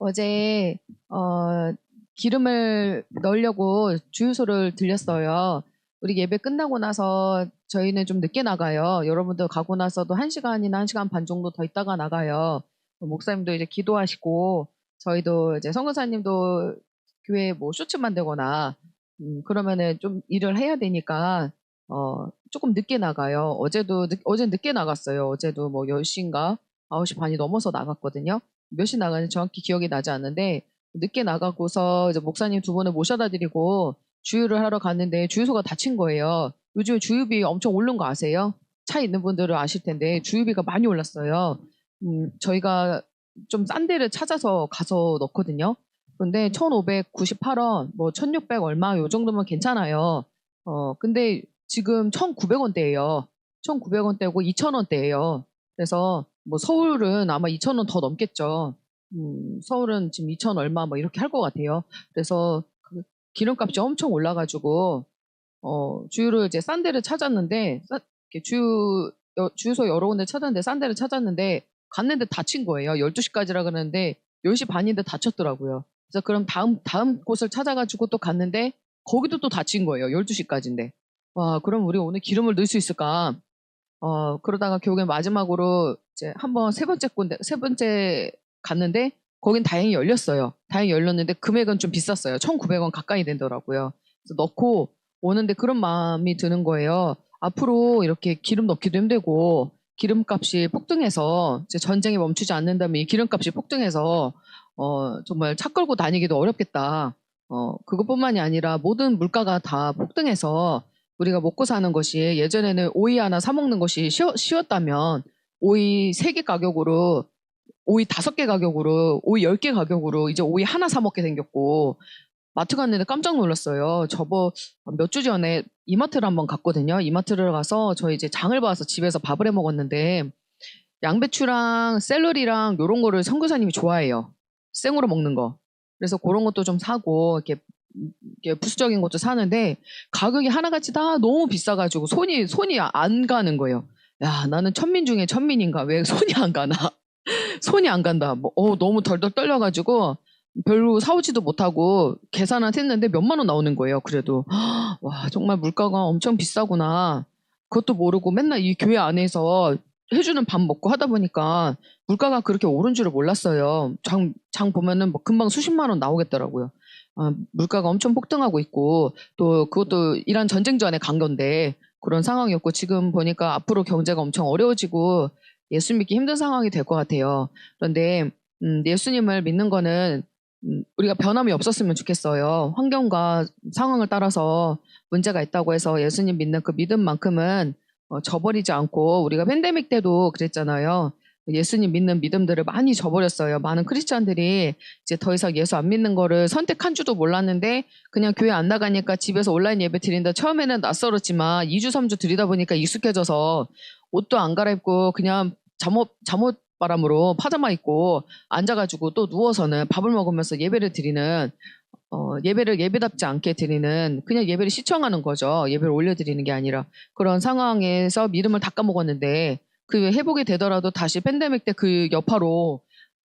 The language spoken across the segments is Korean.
어제 기름을 넣으려고 주유소를 들렸어요. 우리 예배 끝나고 나서 저희는 좀 늦게 나가요. 여러분들 가고 나서도 1시간이나 1시간 반 정도 더 있다가 나가요. 목사님도 이제 기도하시고 저희도 이제 선교사님도 교회 뭐 쇼츠 만들거나 그러면은 좀 일을 해야 되니까 조금 늦게 나가요. 어제 늦게 나갔어요. 어제도 뭐 10시인가 9시 반이 넘어서 나갔거든요. 몇 시 나가는지 정확히 기억이 나지 않는데 늦게 나가고서 이제 목사님 두 분을 모셔다 드리고 주유를 하러 갔는데 주유소가 닫힌 거예요. 요즘 주유비 엄청 오른 거 아세요? 차 있는 분들은 아실 텐데 주유비가 많이 올랐어요. 저희가 좀 싼 데를 찾아서 가서 넣거든요. 그런데 1,598원, 뭐 1,600 얼마 요 정도면 괜찮아요. 근데 지금 1,900원대예요. 1,900원대고 2,000원대예요. 그래서 뭐 서울은 아마 2,000원 더 넘겠죠. 서울은 지금 2,000 얼마 뭐 이렇게 할 것 같아요. 그래서 그 기름값이 엄청 올라가지고 주유를 이제 싼 데를 찾았는데 이렇게 주유소 여러 군데 찾았는데 싼 데를 찾았는데 갔는데 닫힌 거예요. 12시까지라 그러는데 10시 반인데 닫혔더라고요. 그래서 그럼 다음 곳을 찾아가지고 또 갔는데 거기도 또 닫힌 거예요. 12시까지인데. 와, 그럼 우리 오늘 기름을 넣을 수 있을까? 그러다가 결국에 마지막으로 이제 한번 세 번째 갔는데 거긴 다행히 열렸어요. 다행히 열렸는데 금액은 좀 비쌌어요. 1,900원 가까이 되더라고요. 그래서 넣고 오는데 그런 마음이 드는 거예요. 앞으로 이렇게 기름 넣기도 힘들고 기름값이 폭등해서 이제 전쟁이 멈추지 않는다면 이 기름값이 폭등해서 정말 차 끌고 다니기도 어렵겠다. 그것뿐만이 아니라 모든 물가가 다 폭등해서 우리가 먹고 사는 것이 예전에는 오이 하나 사 먹는 것이 쉬웠다면 오이 3개 가격으로 오이 5개 가격으로 오이 10개 가격으로 이제 오이 하나 사 먹게 생겼고 마트 갔는데 깜짝 놀랐어요. 몇 주 전에 이마트를 한번 갔거든요. 이마트를 가서 저희 이제 장을 봐서 집에서 밥을 해 먹었는데 양배추랑 샐러리랑 요런 거를 선교사님이 좋아해요. 생으로 먹는 거. 그래서 그런 것도 좀 사고 이렇게 부수적인 것도 사는데 가격이 하나같이 다 너무 비싸가지고 손이 안 가는 거예요. 야, 나는 천민 중에 천민인가? 왜 손이 안 가나? 손이 안 간다. 뭐, 너무 덜덜 떨려가지고 별로 사오지도 못하고 계산을 했는데 몇만 원 나오는 거예요. 그래도 와, 정말 물가가 엄청 비싸구나. 그것도 모르고 맨날 이 교회 안에서 해주는 밥 먹고 하다 보니까 물가가 그렇게 오른 줄을 몰랐어요. 장 보면은 뭐 금방 수십만 원 나오겠더라고요. 물가가 엄청 폭등하고 있고 또 그것도 이란 전쟁 전에 간 건데 그런 상황이었고 지금 보니까 앞으로 경제가 엄청 어려워지고 예수 믿기 힘든 상황이 될 것 같아요. 그런데 예수님을 믿는 거는 우리가 변함이 없었으면 좋겠어요. 환경과 상황을 따라서 문제가 있다고 해서 예수님 믿는 그 믿음만큼은 저버리지 않고 우리가 팬데믹 때도 그랬잖아요. 예수님 믿는 믿음들을 많이 저버렸어요. 많은 크리스찬들이 이제 더 이상 예수 안 믿는 거를 선택한 줄도 몰랐는데 그냥 교회 안 나가니까 집에서 온라인 예배 드린다. 처음에는 낯설었지만 2주, 3주 드리다 보니까 익숙해져서 옷도 안 갈아입고 그냥 잠옷 바람으로 파자마 입고 앉아가지고 또 누워서는 밥을 먹으면서 예배를 드리는 예배를 예배답지 않게 드리는 그냥 예배를 시청하는 거죠. 예배를 올려드리는 게 아니라 그런 상황에서 믿음을 닦아먹었는데 그 회복이 되더라도 다시 팬데믹 때 그 여파로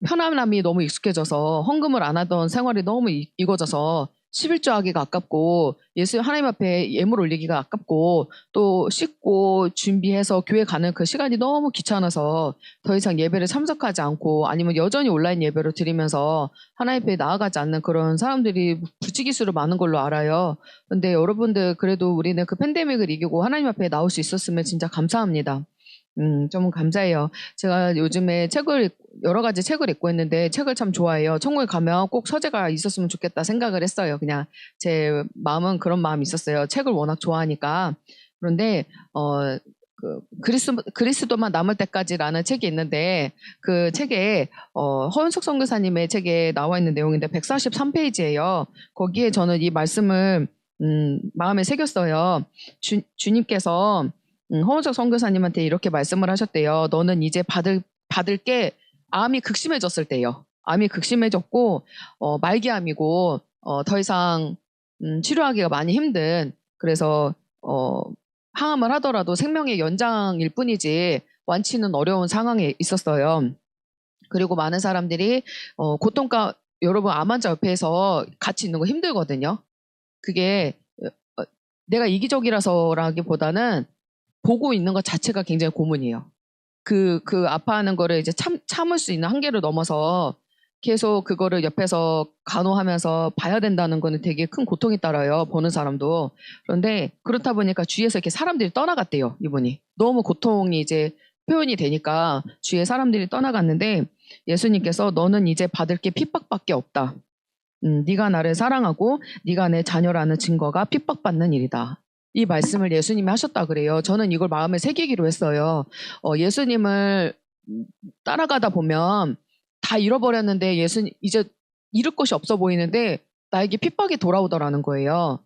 편안함이 너무 익숙해져서 헌금을 안 하던 생활이 너무 익어져서 11조 하기가 아깝고 예수 하나님 앞에 예물 올리기가 아깝고 또 씻고 준비해서 교회 가는 그 시간이 너무 귀찮아서 더 이상 예배를 참석하지 않고 아니면 여전히 온라인 예배로 드리면서 하나님 앞에 나아가지 않는 그런 사람들이 부지기수로 많은 걸로 알아요. 근데 여러분들 그래도 우리는 그 팬데믹을 이기고 하나님 앞에 나올 수 있었으면 진짜 감사합니다. 좀 감사해요. 제가 요즘에 여러 가지 책을 읽고 있는데 책을 참 좋아해요. 천국에 가면 꼭 서재가 있었으면 좋겠다 생각을 했어요. 그냥 제 마음은 그런 마음이 있었어요. 책을 워낙 좋아하니까. 그런데, 그리스도만 남을 때까지라는 책이 있는데 그 책에, 허은석 선교사님의 책에 나와 있는 내용인데 143페이지예요. 거기에 저는 이 말씀을, 마음에 새겼어요. 주님께서 허은석 선교사님한테 이렇게 말씀을 하셨대요. 너는 이제 받을 게 암이 극심해졌을 때요. 암이 극심해졌고 말기암이고 더 이상 치료하기가 많이 힘든 그래서 항암을 하더라도 생명의 연장일 뿐이지 완치는 어려운 상황에 있었어요. 그리고 많은 사람들이 고통가 여러분 암 환자 옆에서 같이 있는 거 힘들거든요. 그게 내가 이기적이라서라기보다는 보고 있는 것 자체가 굉장히 고문이에요. 그 아파하는 거를 이제 참을 수 있는 한계를 넘어서 계속 그거를 옆에서 간호하면서 봐야 된다는 거는 되게 큰 고통이 따라요. 보는 사람도. 그런데 그렇다 보니까 주위에서 이렇게 사람들이 떠나갔대요. 이분이. 너무 고통이 이제 표현이 되니까 주위에 사람들이 떠나갔는데 예수님께서 너는 이제 받을 게 핍박밖에 없다. 네가 나를 사랑하고 네가 내 자녀라는 증거가 핍박받는 일이다. 이 말씀을 예수님이 하셨다 그래요. 저는 이걸 마음에 새기기로 했어요. 예수님을 따라가다 보면 다 잃어버렸는데 예수님 이제 잃을 것이 없어 보이는데 나에게 핍박이 돌아오더라는 거예요.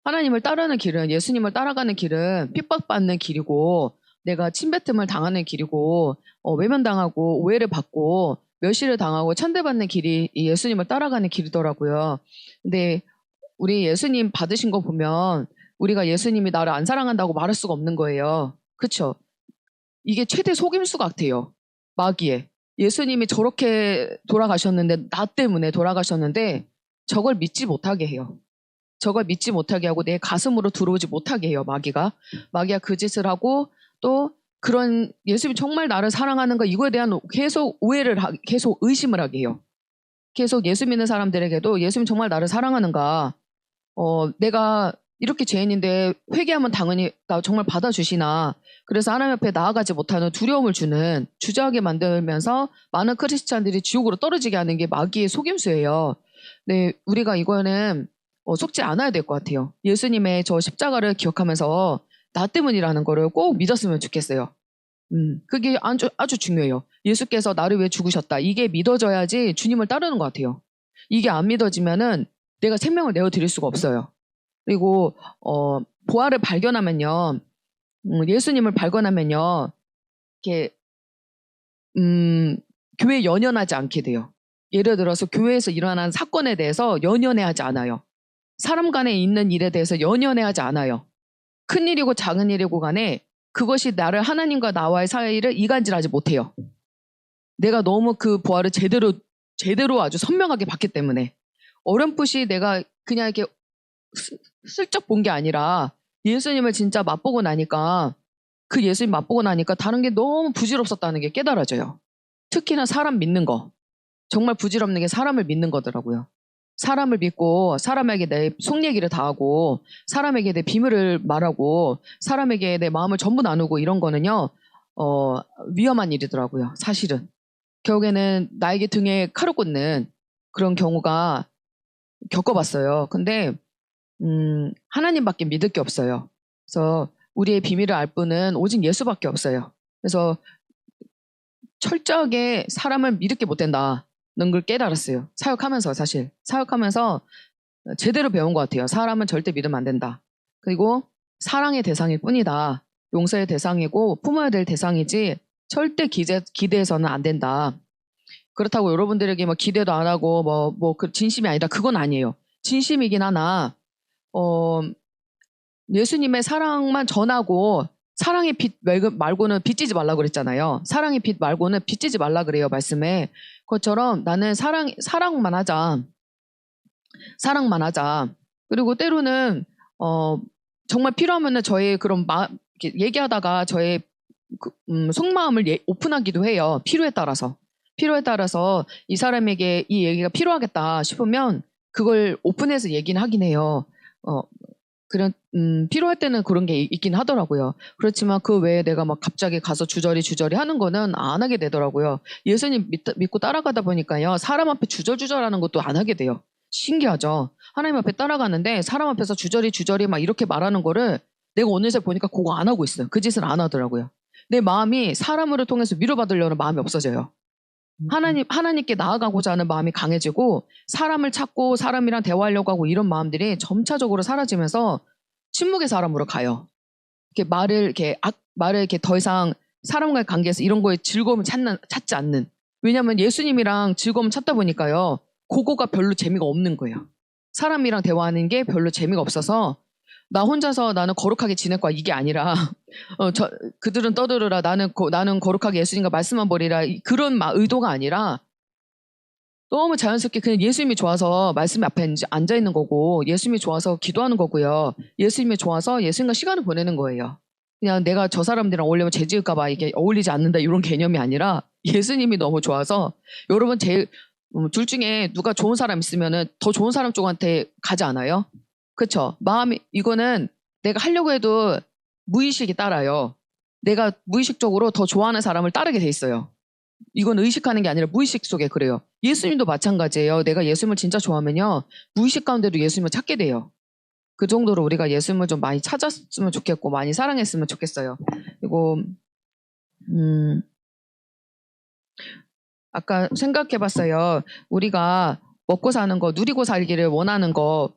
하나님을 따르는 길은 예수님을 따라가는 길은 핍박받는 길이고 내가 침뱉음을 당하는 길이고 외면당하고 오해를 받고 멸시를 당하고 천대받는 길이 이 예수님을 따라가는 길이더라고요. 근데 우리 예수님 받으신 거 보면 우리가 예수님이 나를 안 사랑한다고 말할 수가 없는 거예요. 그쵸? 이게 최대 속임수 같아요. 마귀에. 예수님이 저렇게 돌아가셨는데 나 때문에 돌아가셨는데 저걸 믿지 못하게 해요. 저걸 믿지 못하게 하고 내 가슴으로 들어오지 못하게 해요. 마귀가 그 짓을 하고 또 그런 예수님이 정말 나를 사랑하는가 이거에 대한 계속 계속 의심을 하게 해요. 계속 예수 믿는 사람들에게도 예수님 정말 나를 사랑하는가 내가 이렇게 죄인인데 회개하면 당연히 나 정말 받아주시나. 그래서 하나님 앞에 나아가지 못하는 두려움을 주는 주저하게 만들면서 많은 크리스찬들이 지옥으로 떨어지게 하는 게 마귀의 속임수예요. 네, 우리가 이거는 속지 않아야 될 것 같아요. 예수님의 저 십자가를 기억하면서 나 때문이라는 거를 꼭 믿었으면 좋겠어요. 그게 아주 중요해요. 예수께서 나를 위해 죽으셨다. 이게 믿어져야지 주님을 따르는 것 같아요. 이게 안 믿어지면은 내가 생명을 내어드릴 수가 없어요. 그리고 부활을 발견하면요, 예수님을 발견하면요, 이렇게 교회에 연연하지 않게 돼요. 예를 들어서 교회에서 일어난 사건에 대해서 연연해하지 않아요. 사람 간에 있는 일에 대해서 연연해하지 않아요. 큰 일이고 작은 일이고 간에 그것이 나를 하나님과 나와의 사이를 이간질하지 못해요. 내가 너무 그 부활을 제대로 아주 선명하게 봤기 때문에 어렴풋이 내가 그냥 이렇게 슬쩍 본 게 아니라 예수님을 진짜 맛보고 나니까 그 예수님 맛보고 나니까 다른 게 너무 부질없었다는 게 깨달아져요. 특히나 사람 믿는 거. 정말 부질없는 게 사람을 믿는 거더라고요. 사람을 믿고 사람에게 내 속 얘기를 다 하고 사람에게 내 비밀을 말하고 사람에게 내 마음을 전부 나누고 이런 거는요. 위험한 일이더라고요. 사실은. 결국에는 나에게 등에 칼을 꽂는 그런 경우가 겪어봤어요. 근데 하나님밖에 믿을 게 없어요. 그래서 우리의 비밀을 알 분은 오직 예수밖에 없어요. 그래서 철저하게 사람을 믿을 게 못 된다는 걸 깨달았어요. 사역하면서 제대로 배운 것 같아요. 사람은 절대 믿으면 안 된다. 그리고 사랑의 대상일 뿐이다. 용서의 대상이고 품어야 될 대상이지 절대 기대해서는 안 된다. 그렇다고 여러분들에게 뭐 기대도 안 하고 그 진심이 아니다. 그건 아니에요. 진심이긴 하나 예수님의 사랑만 전하고 사랑의 빛 말고는 빚지지 말라 그랬잖아요. 사랑의 빛 말고는 빚지지 말라 그래요. 말씀에. 그것처럼 나는 사랑만 하자. 사랑만 하자. 그리고 때로는 정말 필요하면은 저의 그런 이렇게 얘기하다가 저의 속마음을 오픈하기도 해요. 필요에 따라서 이 사람에게 이 얘기가 필요하겠다 싶으면 그걸 오픈해서 얘기는 하긴 해요. 필요할 때는 그런 게 있긴 하더라고요. 그렇지만 그 외에 내가 막 갑자기 가서 주저리 하는 거는 안 하게 되더라고요. 예수님 믿고 따라가다 보니까요. 사람 앞에 주저주저하는 것도 안 하게 돼요. 신기하죠. 하나님 앞에 따라가는데 사람 앞에서 주저리 막 이렇게 말하는 거를 내가 어느새 보니까 그거 안 하고 있어요. 그 짓을 안 하더라고요. 내 마음이 사람으로 통해서 위로받으려는 마음이 없어져요. 하나님께 나아가고자 하는 마음이 강해지고 사람을 찾고 사람이랑 대화하려고 하고 이런 마음들이 점차적으로 사라지면서 침묵의 사람으로 가요. 이렇게 말을 이렇게 더 이상 사람과의 관계에서 이런 거에 즐거움을 찾지 않는. 왜냐하면 예수님이랑 즐거움을 찾다 보니까요. 그거가 별로 재미가 없는 거예요. 사람이랑 대화하는 게 별로 재미가 없어서 나 혼자서 나는 거룩하게 지낼 거야 이게 아니라 그들은 떠들으라 나는 거룩하게 예수님과 말씀만 버리라 그런 의도가 아니라 너무 자연스럽게 그냥 예수님이 좋아서 말씀 앞에 앉아 있는 거고, 예수님이 좋아서 기도하는 거고요. 예수님이 좋아서 예수님과 시간을 보내는 거예요. 그냥 내가 저 사람들이랑 어울리면 죄지을까봐 이게 어울리지 않는다 이런 개념이 아니라 예수님이 너무 좋아서. 여러분 제일 둘 중에 누가 좋은 사람 있으면은 더 좋은 사람 쪽한테 가지 않아요? 그쵸? 마음이, 이거는 내가 하려고 해도 무의식이 따라요. 내가 무의식적으로 더 좋아하는 사람을 따르게 돼 있어요. 이건 의식하는 게 아니라 무의식 속에 그래요. 예수님도 마찬가지예요. 내가 예수님을 진짜 좋아하면요, 무의식 가운데도 예수님을 찾게 돼요. 그 정도로 우리가 예수님을 좀 많이 찾았으면 좋겠고 많이 사랑했으면 좋겠어요. 그리고 아까 생각해봤어요. 우리가 먹고 사는 거, 누리고 살기를 원하는 거,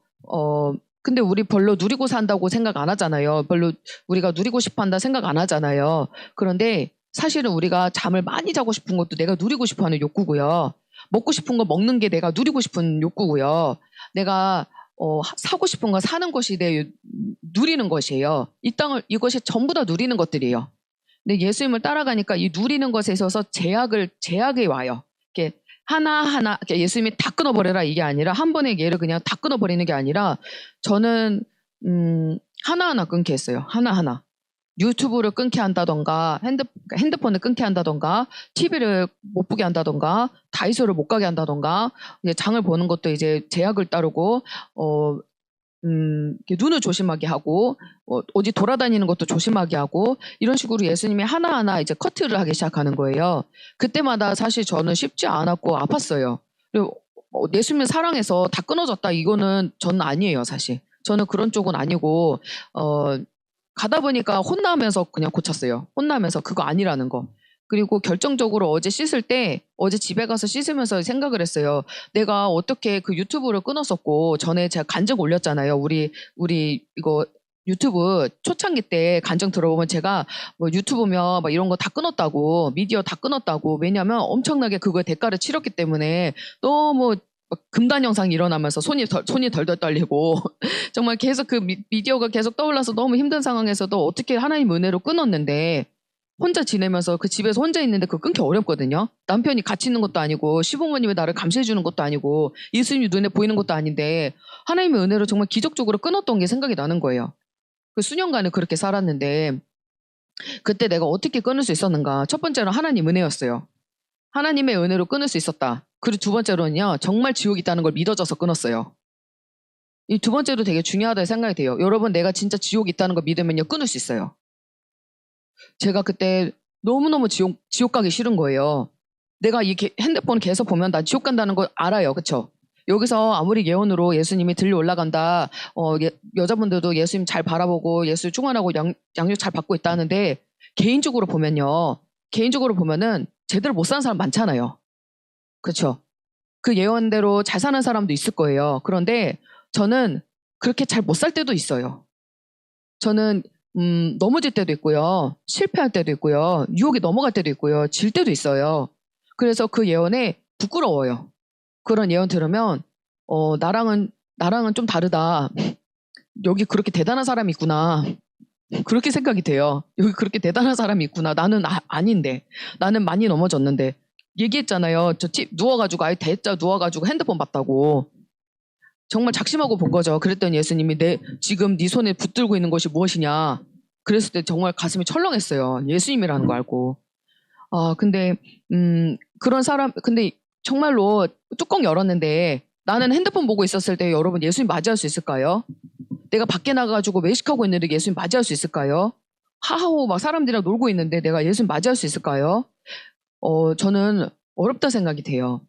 근데 우리 별로 누리고 산다고 생각 안 하잖아요. 별로 우리가 누리고 싶어 한다 생각 안 하잖아요. 그런데 사실은 우리가 잠을 많이 자고 싶은 것도 내가 누리고 싶어 하는 욕구고요. 먹고 싶은 거 먹는 게 내가 누리고 싶은 욕구고요. 내가 사고 싶은 거 사는 것이 내 누리는 것이에요. 이 땅을, 이것이 전부 다 누리는 것들이에요. 근데 예수님을 따라가니까 이 누리는 것에 있어서 제약이 와요. 이렇게 하나하나, 예수님이 다 끊어버려라 이게 아니라, 한 번의 예를 그냥 다 끊어버리는 게 아니라, 저는, 하나하나 끊게 했어요. 하나하나. 유튜브를 끊게 한다던가, 핸드폰을 끊게 한다던가, TV를 못 보게 한다던가, 다이소를 못 가게 한다던가, 이제 장을 보는 것도 이제 제약을 따르고, 이렇게 눈을 조심하게 하고, 어디 돌아다니는 것도 조심하게 하고, 이런 식으로 예수님이 하나하나 이제 커트를 하기 시작하는 거예요. 그때마다 사실 저는 쉽지 않았고 아팠어요. 그리고 예수님을 사랑해서 다 끊어졌다, 이거는 저는 아니에요, 사실. 저는 그런 쪽은 아니고, 가다 보니까 혼나면서 그냥 고쳤어요. 혼나면서 그거 아니라는 거. 그리고 결정적으로 어제 씻을 때, 어제 집에 가서 씻으면서 생각을 했어요. 내가 어떻게 그 유튜브를 끊었었고, 전에 제가 간증 올렸잖아요. 우리 이거 유튜브 초창기 때 간증 들어보면 제가 뭐 유튜브며 막 이런 거 다 끊었다고, 미디어 다 끊었다고. 왜냐면 엄청나게 그거에 대가를 치렀기 때문에 너무 막 금단 현상이 일어나면서 손이 덜덜 떨리고 정말 계속 그 미디어가 계속 떠올라서 너무 힘든 상황에서도 어떻게 하나님 은혜로 끊었는데, 혼자 지내면서 그 집에서 혼자 있는데 그거 끊기 어렵거든요. 남편이 같이 있는 것도 아니고, 시부모님이 나를 감시해 주는 것도 아니고, 예수님이 눈에 보이는 것도 아닌데, 하나님의 은혜로 정말 기적적으로 끊었던 게 생각이 나는 거예요. 그 수년간을 그렇게 살았는데, 그때 내가 어떻게 끊을 수 있었는가. 첫 번째로 하나님 은혜였어요. 하나님의 은혜로 끊을 수 있었다. 그리고 두 번째로는요, 정말 지옥이 있다는 걸 믿어져서 끊었어요. 이 두 번째도 되게 중요하다고 생각이 돼요. 여러분, 내가 진짜 지옥이 있다는 걸 믿으면요, 끊을 수 있어요. 제가 그때 너무너무 지옥 가기 싫은 거예요. 내가 이 핸드폰 계속 보면 나 지옥 간다는 걸 알아요. 그쵸? 여기서 아무리 예언으로 예수님이 들려 올라간다, 여자분들도 예수님 잘 바라보고 예수 충만하고 양육 잘 받고 있다 하는데, 개인적으로 보면은 제대로 못 사는 사람 많잖아요. 그쵸? 그 예언대로 잘 사는 사람도 있을 거예요. 그런데 저는 그렇게 잘 못 살 때도 있어요. 저는 넘어질 때도 있고요. 실패할 때도 있고요. 유혹이 넘어갈 때도 있고요. 질 때도 있어요. 그래서 그 예언에 부끄러워요. 그런 예언 들으면 나랑은 좀 다르다. 여기 그렇게 대단한 사람이 있구나. 그렇게 생각이 돼요. 여기 그렇게 대단한 사람이 있구나. 나는 아닌데. 나는 많이 넘어졌는데. 얘기했잖아요. 누워가지고, 아예 대자 누워가지고 핸드폰 봤다고. 정말 작심하고 본 거죠. 그랬더니 예수님이 지금 네 손에 붙들고 있는 것이 무엇이냐. 그랬을 때 정말 가슴이 철렁했어요. 예수님이라는 거 알고. 근데 근데 정말로 뚜껑 열었는데, 나는 핸드폰 보고 있었을 때 여러분 예수님 맞이할 수 있을까요? 내가 밖에 나가가지고 외식하고 있는데 예수님 맞이할 수 있을까요? 하하호 막 사람들이랑 놀고 있는데 내가 예수님 맞이할 수 있을까요? 저는 어렵다 생각이 돼요.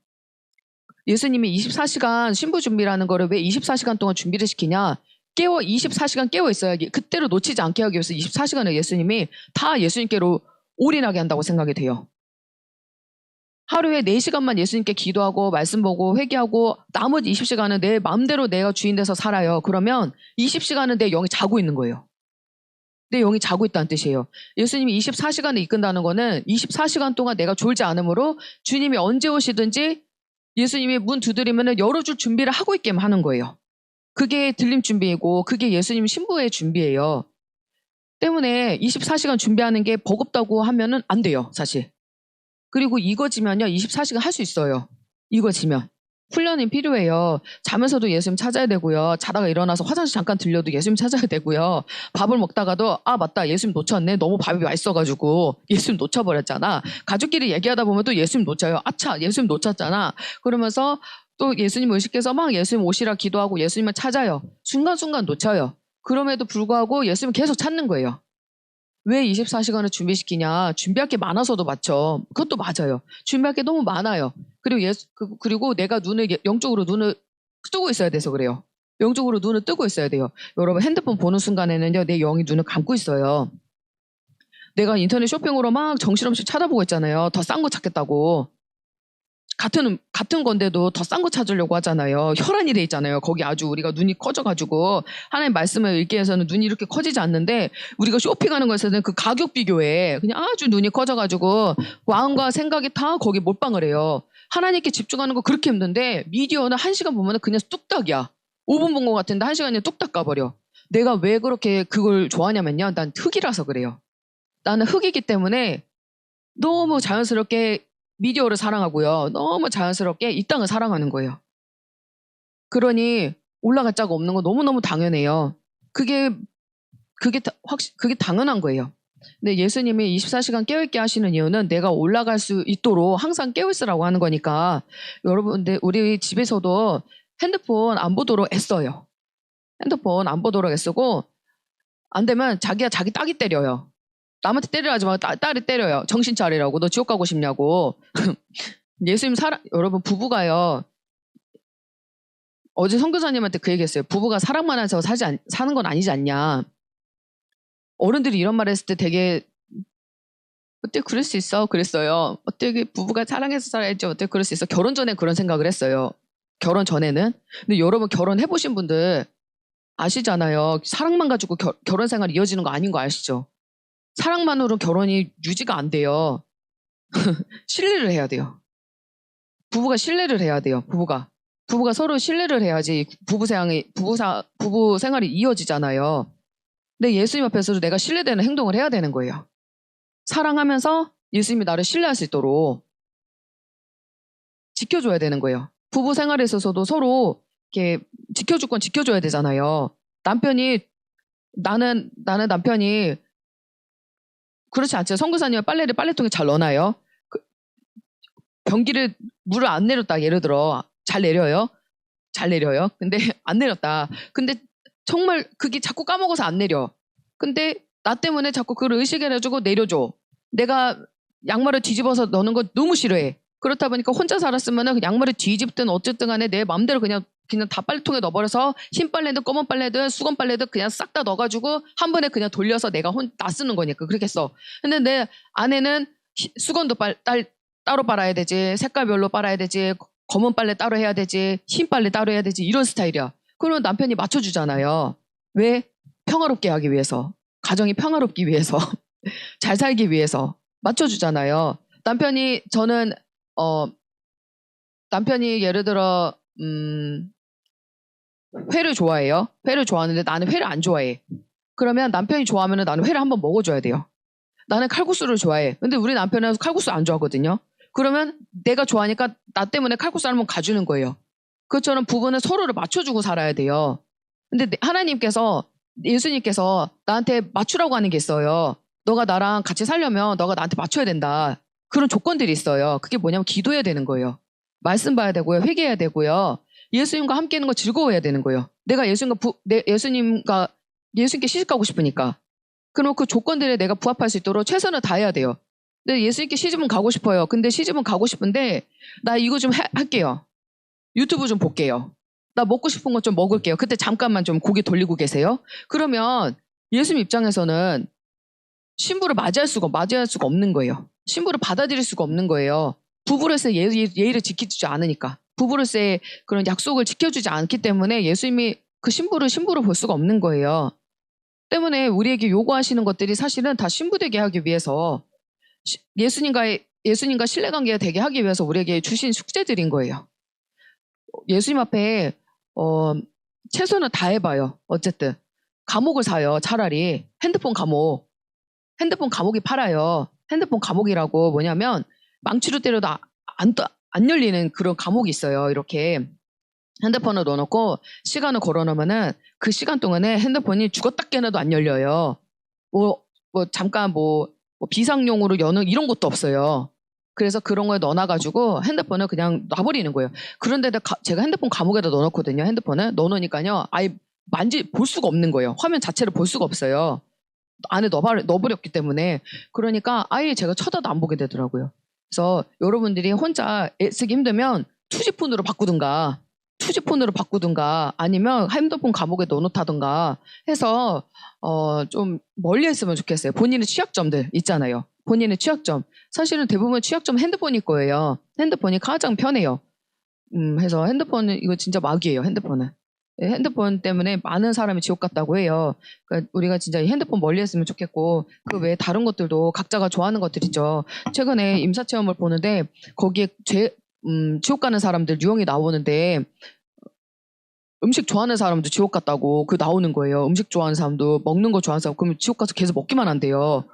예수님이 24시간 신부 준비라는 거를 왜 24시간 동안 준비를 시키냐? 24시간 깨어 있어야, 그때로 놓치지 않게 하기 위해서 24시간을 예수님이 다 예수님께로 올인하게 한다고 생각이 돼요. 하루에 4시간만 예수님께 기도하고 말씀 보고 회개하고 나머지 20시간은 내 마음대로 내가 주인 돼서 살아요. 그러면 20시간은 내 영이 자고 있는 거예요. 내 영이 자고 있다는 뜻이에요. 예수님이 24시간을 이끈다는 거는 24시간 동안 내가 졸지 않으므로 주님이 언제 오시든지 예수님이 문 두드리면 열어줄 준비를 하고 있게 하는 거예요. 그게 들림 준비이고 그게 예수님 신부의 준비예요. 때문에 24시간 준비하는 게 버겁다고 하면은 안 돼요, 사실. 그리고 이거 지면요, 24시간 할 수 있어요. 이거 지면. 훈련이 필요해요. 자면서도 예수님 찾아야 되고요. 자다가 일어나서 화장실 잠깐 들려도 예수님 찾아야 되고요. 밥을 먹다가도 아 맞다 예수님 놓쳤네. 너무 밥이 맛있어가지고 예수님 놓쳐버렸잖아. 가족끼리 얘기하다 보면 또 예수님 놓쳐요. 아차 예수님 놓쳤잖아. 그러면서 또 예수님 의식해서 막 예수님 오시라 기도하고 예수님을 찾아요. 순간순간 놓쳐요. 그럼에도 불구하고 예수님을 계속 찾는 거예요. 왜 24시간을 준비시키냐? 준비할 게 많아서도 맞죠. 그것도 맞아요. 준비할 게 너무 많아요. 그리고 그리고 내가 영적으로 눈을 뜨고 있어야 돼서 그래요. 영적으로 눈을 뜨고 있어야 돼요. 여러분 핸드폰 보는 순간에는요, 내 영이 눈을 감고 있어요. 내가 인터넷 쇼핑으로 막 정신없이 찾아보고 있잖아요. 더 싼 거 찾겠다고. 같은 건데도 더 싼 거 찾으려고 하잖아요. 혈안이 돼 있잖아요. 거기 아주 우리가 눈이 커져가지고 하나님 말씀을 읽기 위해서는 눈이 이렇게 커지지 않는데 우리가 쇼핑하는 것에서는 그 가격 비교에 그냥 아주 눈이 커져가지고 마음과 생각이 다 거기 몰빵을 해요. 하나님께 집중하는 거 그렇게 힘든데 미디어는 1시간 보면 그냥 뚝딱이야. 5분 본 것 같은데 1시간이 뚝딱 가버려. 내가 왜 그렇게 그걸 좋아하냐면요. 난 흙이라서 그래요. 나는 흙이기 때문에 너무 자연스럽게 미디어를 사랑하고요. 너무 자연스럽게 이 땅을 사랑하는 거예요. 그러니 올라갈 자가 없는 거 너무너무 당연해요. 그게 당연한 거예요. 근데 예수님이 24시간 깨어있게 하시는 이유는 내가 올라갈 수 있도록 항상 깨어있으라고 하는 거니까 여러분들 우리 집에서도 핸드폰 안 보도록 애써요. 핸드폰 안 보도록 애쓰고 안 되면 자기 딸이 때려요. 남한테 때리라지 말고 딸이 때려요. 정신 차리라고. 너 지옥 가고 싶냐고. 예수님 여러분 부부가요. 어제 선교사님한테 그 얘기했어요. 부부가 사랑만 해서 사는 건 아니지 않냐. 어른들이 이런 말 했을 때 되게 어때 그럴 수 있어? 그랬어요. 어떻게 부부가 사랑해서 살아야지 어떻게 그럴 수 있어? 결혼 전에 그런 생각을 했어요. 결혼 전에는. 근데 여러분 결혼해보신 분들 아시잖아요. 사랑만 가지고 결혼 생활이 이어지는 거 아닌 거 아시죠? 사랑만으로 결혼이 유지가 안 돼요. 신뢰를 해야 돼요. 부부가 신뢰를 해야 돼요. 부부가 서로 신뢰를 해야지 부부 생활이 이어지잖아요. 근데 예수님 앞에서도 내가 신뢰되는 행동을 해야 되는 거예요. 사랑하면서 예수님이 나를 신뢰할 수 있도록 지켜줘야 되는 거예요. 부부 생활에 있어서도 서로 이렇게 지켜줄 건 지켜줘야 되잖아요. 나는 남편이 그렇지 않죠. 선교사님은 빨래를 빨래통에 잘 넣어놔요. 변기를 물을 안 내렸다 예를 들어 잘 내려요. 근데 안 내렸다. 근데 정말 그게 자꾸 까먹어서 안 내려. 근데 나 때문에 자꾸 그걸 의식해가지고 내려줘. 내가 양말을 뒤집어서 넣는 거 너무 싫어해. 그렇다 보니까 혼자 살았으면 양말을 뒤집든 어쨌든 간에 내 마음대로 그냥 다 빨래통에 넣어버려서 흰 빨래든 검은 빨래든 수건 빨래든 그냥 싹 다 넣어가지고 한 번에 그냥 돌려서 나 쓰는 거니까 그렇게 써. 근데 내 아내는 수건도 따로 빨아야 되지, 색깔별로 빨아야 되지, 검은 빨래 따로 해야 되지, 흰 빨래 따로 해야 되지 이런 스타일이야. 그러면 남편이 맞춰주잖아요. 왜? 평화롭게 하기 위해서. 가정이 평화롭기 위해서. 잘 살기 위해서. 맞춰주잖아요. 남편이 예를 들어 회를 좋아해요. 회를 좋아하는데 나는 회를 안 좋아해. 그러면 남편이 좋아하면 나는 회를 한번 먹어줘야 돼요. 나는 칼국수를 좋아해. 근데 우리 남편은 칼국수 안 좋아하거든요. 그러면 내가 좋아하니까 나 때문에 칼국수 한번 가주는 거예요. 그것처럼 부부는 서로를 맞춰주고 살아야 돼요. 근데 예수님께서 나한테 맞추라고 하는 게 있어요. 너가 나랑 같이 살려면 너가 나한테 맞춰야 된다. 그런 조건들이 있어요. 그게 뭐냐면 기도해야 되는 거예요. 말씀 봐야 되고요. 회개해야 되고요. 예수님과 함께 있는 거 즐거워해야 되는 거예요. 내가 예수님께 시집가고 싶으니까. 그럼 그 조건들에 내가 부합할 수 있도록 최선을 다해야 돼요. 근데 예수님께 시집은 가고 싶어요. 근데 시집은 가고 싶은데 나 이거 좀 할게요. 유튜브 좀 볼게요. 나 먹고 싶은 거 좀 먹을게요. 그때 잠깐만 좀 고개 돌리고 계세요. 그러면 예수님 입장에서는 신부를 맞이할 수가 없는 거예요. 신부를 받아들일 수가 없는 거예요. 부부로서의 예의를 지켜주지 않으니까. 부부로서의 그런 약속을 지켜주지 않기 때문에 예수님이 그 신부를 볼 수가 없는 거예요. 때문에 우리에게 요구하시는 것들이 사실은 다 신부되게 하기 위해서 예수님과 신뢰관계가 되게 하기 위해서 우리에게 주신 숙제들인 거예요. 예수님 앞에 최선을 다해봐요. 어쨌든 감옥을 사요. 차라리 핸드폰 감옥이 팔아요. 핸드폰 감옥이라고 뭐냐면 망치로 때려도 안 열리는 그런 감옥이 있어요. 이렇게 핸드폰을 넣어놓고 시간을 걸어놓으면은 그 시간 동안에 핸드폰이 죽었다 깨나도 안 열려요. 잠깐 비상용으로 여는 이런 것도 없어요. 그래서 그런 거에 넣어놔가지고 핸드폰을 그냥 놔버리는 거예요. 그런데다 제가 핸드폰 감옥에다 넣어놓거든요. 핸드폰을 넣어놓으니까요. 아예 볼 수가 없는 거예요. 화면 자체를 볼 수가 없어요. 안에 넣어버렸기 때문에. 그러니까 아예 제가 쳐다도 안 보게 되더라고요. 그래서 여러분들이 혼자 애쓰기 힘들면 투지폰으로 바꾸든가 아니면 핸드폰 감옥에 넣어놓다든가 해서 좀 멀리 했으면 좋겠어요. 본인의 취약점들 있잖아요. 본인의 취약점. 사실은 대부분 취약점 핸드폰일 거예요. 핸드폰이 가장 편해요. 해서 핸드폰은 이거 진짜 마귀예요. 핸드폰은. 핸드폰 때문에 많은 사람이 지옥 갔다고 해요. 그러니까 우리가 진짜 이 핸드폰 멀리 했으면 좋겠고 그 외에 다른 것들도 각자가 좋아하는 것들 있죠. 최근에 임사체험을 보는데 거기에 지옥 가는 사람들 유형이 나오는데 음식 좋아하는 사람도 지옥 갔다고 나오는 거예요. 음식 좋아하는 사람도 먹는 거 좋아하는 사람 그러면 지옥 가서 계속 먹기만 한대요.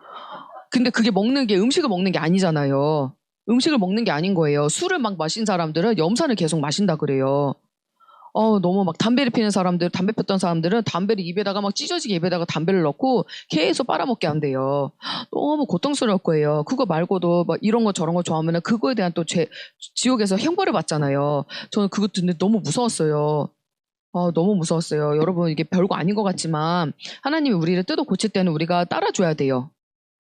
근데 그게 먹는 게 음식을 먹는 게 아니잖아요. 음식을 먹는 게 아닌 거예요. 술을 막 마신 사람들은 염산을 계속 마신다 그래요. 너무 막 담배를 피는 사람들, 담배 폈던 사람들은 담배를 입에다가 막 찢어지게 입에다가 담배를 넣고 계속 빨아먹게 한대요. 너무 고통스러울 거예요. 그거 말고도 막 이런 거 저런 거 좋아하면 그거에 대한 또 지옥에서 형벌을 받잖아요. 저는 그거 듣는데 너무 무서웠어요. 너무 무서웠어요. 여러분 이게 별거 아닌 것 같지만 하나님이 우리를 뜯어 고칠 때는 우리가 따라줘야 돼요.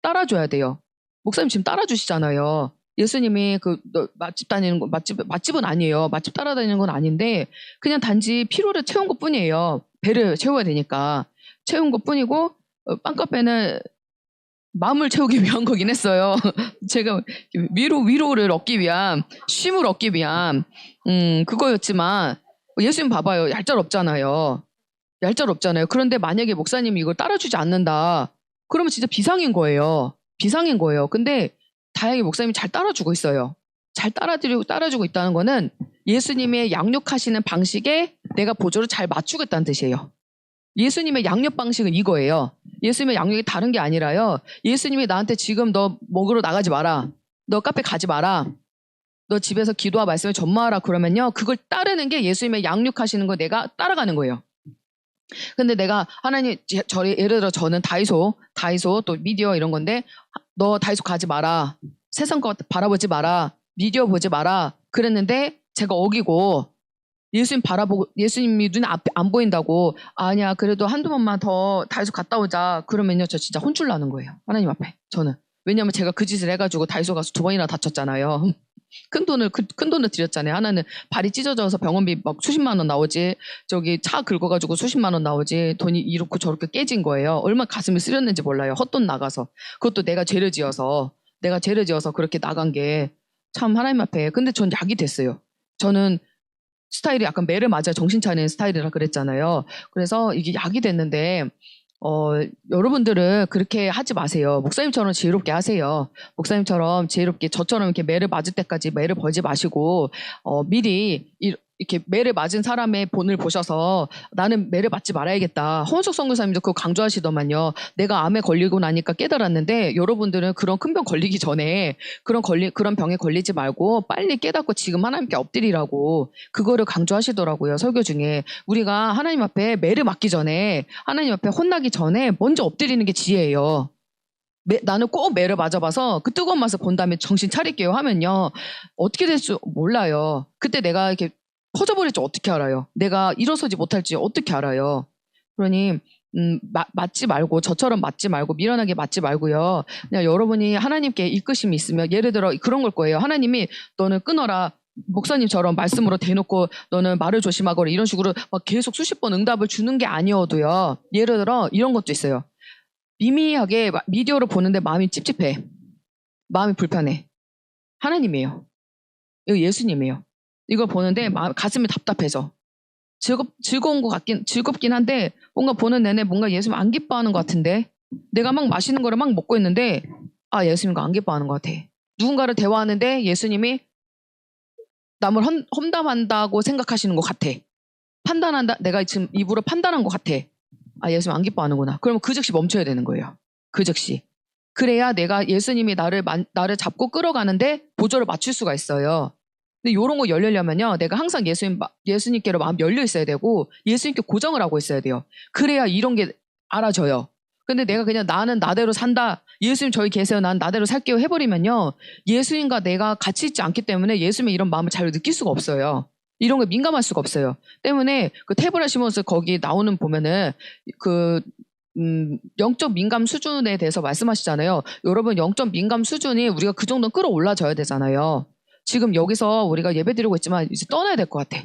따라줘야 돼요. 목사님 지금 따라주시잖아요. 예수님이 맛집 다니는 거, 맛집은 아니에요. 맛집 따라다니는 건 아닌데, 그냥 단지 피로를 채운 것 뿐이에요. 배를 채워야 되니까. 채운 것 뿐이고, 빵카페는 마음을 채우기 위한 거긴 했어요. 제가 위로를 얻기 위한, 쉼을 얻기 위한, 그거였지만, 예수님 봐봐요. 얄짤없잖아요. 얄짤없잖아요. 그런데 만약에 목사님이 이걸 따라주지 않는다. 그러면 진짜 비상인 거예요. 비상인 거예요. 근데 다행히 목사님이 잘 따라주고 있어요. 잘 따라주고 있다는 거는 예수님의 양육하시는 방식에 내가 보조를 잘 맞추겠다는 뜻이에요. 예수님의 양육 방식은 이거예요. 예수님의 양육이 다른 게 아니라요. 예수님이 나한테 지금 너 먹으러 나가지 마라. 너 카페 가지 마라. 너 집에서 기도와 말씀을 전무하라 그러면요. 그걸 따르는 게 예수님의 양육하시는 거 내가 따라가는 거예요. 근데 내가 하나님 예를 들어 저는 다이소 또 미디어 이런 건데 너 다이소 가지 마라. 세상 거 바라보지 마라. 미디어 보지 마라. 그랬는데 제가 어기고 예수님이 눈에 앞에 안 보인다고 아니야 그래도 한두 번만 더 다이소 갔다 오자 그러면요 저 진짜 혼쭐 나는 거예요. 하나님 앞에 저는. 왜냐면 제가 그 짓을 해가지고 다이소 가서 2번이나 다쳤잖아요. 큰 돈을 들였잖아요. 하나는 발이 찢어져서 병원비 막 수십만 원 나오지. 저기 차 긁어가지고 수십만 원 나오지. 돈이 이렇게 저렇게 깨진 거예요. 얼마나 가슴이 쓰렸는지 몰라요. 헛돈 나가서. 그것도 내가 죄를 지어서 그렇게 나간 게 참 하나님 앞에. 근데 전 약이 됐어요. 저는 스타일이 약간 매를 맞아 정신 차리는 스타일이라 그랬잖아요. 그래서 이게 약이 됐는데 여러분들은 그렇게 하지 마세요. 목사님처럼 지혜롭게 하세요. 목사님처럼 지혜롭게 저처럼 이렇게 매를 맞을 때까지 매를 벌지 마시고 미리 이렇게 매를 맞은 사람의 본을 보셔서 나는 매를 맞지 말아야겠다. 홍원석 선교사님도 그거 강조하시더만요. 내가 암에 걸리고 나니까 깨달았는데 여러분들은 그런 큰 병 걸리기 전에 그런 병에 걸리지 말고 빨리 깨닫고 지금 하나님께 엎드리라고 그거를 강조하시더라고요. 설교 중에. 우리가 하나님 앞에 매를 맞기 전에 하나님 앞에 혼나기 전에 먼저 엎드리는 게 지혜예요. 나는 꼭 매를 맞아봐서 그 뜨거운 맛을 본 다음에 정신 차릴게요 하면요. 어떻게 될 줄 몰라요. 그때 내가 이렇게 퍼져버릴지 어떻게 알아요? 내가 일어서지 못할지 어떻게 알아요? 그러니 맞지 말고 저처럼 맞지 말고 미련하게 맞지 말고요. 그냥 여러분이 하나님께 이끄심이 있으면 예를 들어 그런 걸 거예요. 하나님이 너는 끊어라. 목사님처럼 말씀으로 대놓고 너는 말을 조심하거라 이런 식으로 막 계속 수십 번 응답을 주는 게 아니어도요. 예를 들어 이런 것도 있어요. 미미하게 미디어를 보는데 마음이 찝찝해. 마음이 불편해. 하나님이에요. 이거 예수님이에요. 이걸 보는데 가슴이 답답해져. 즐겁긴 한데 뭔가 보는 내내 뭔가 예수님 안 기뻐하는 것 같은데 내가 막 마시는 거를 막 먹고 있는데 예수님 안 기뻐하는 것 같아. 누군가를 대화하는데 예수님이 남을 험담한다고 생각하시는 것 같아. 판단한다. 내가 지금 입으로 판단한 것 같아. 예수님 안 기뻐하는구나. 그러면 그 즉시 멈춰야 되는 거예요. 그 즉시. 그래야 내가 예수님이 나를 잡고 끌어가는데 보조를 맞출 수가 있어요. 근데 요런 거 열리려면요. 내가 항상 예수님께로 마음 열려 있어야 되고 예수님께 고정을 하고 있어야 돼요. 그래야 이런 게 알아져요. 근데 내가 그냥 나는 나대로 산다. 예수님 저기 계세요. 난 나대로 살게요. 해버리면요. 예수님과 내가 같이 있지 않기 때문에 예수님의 이런 마음을 잘 느낄 수가 없어요. 이런 거 민감할 수가 없어요. 때문에 그 테브라 시몬스 거기 나오는 보면은 그 영적 민감 수준에 대해서 말씀하시잖아요. 여러분 영적 민감 수준이 우리가 그 정도 끌어올라져야 되잖아요. 지금 여기서 우리가 예배드리고 있지만 이제 떠나야 될 것 같아.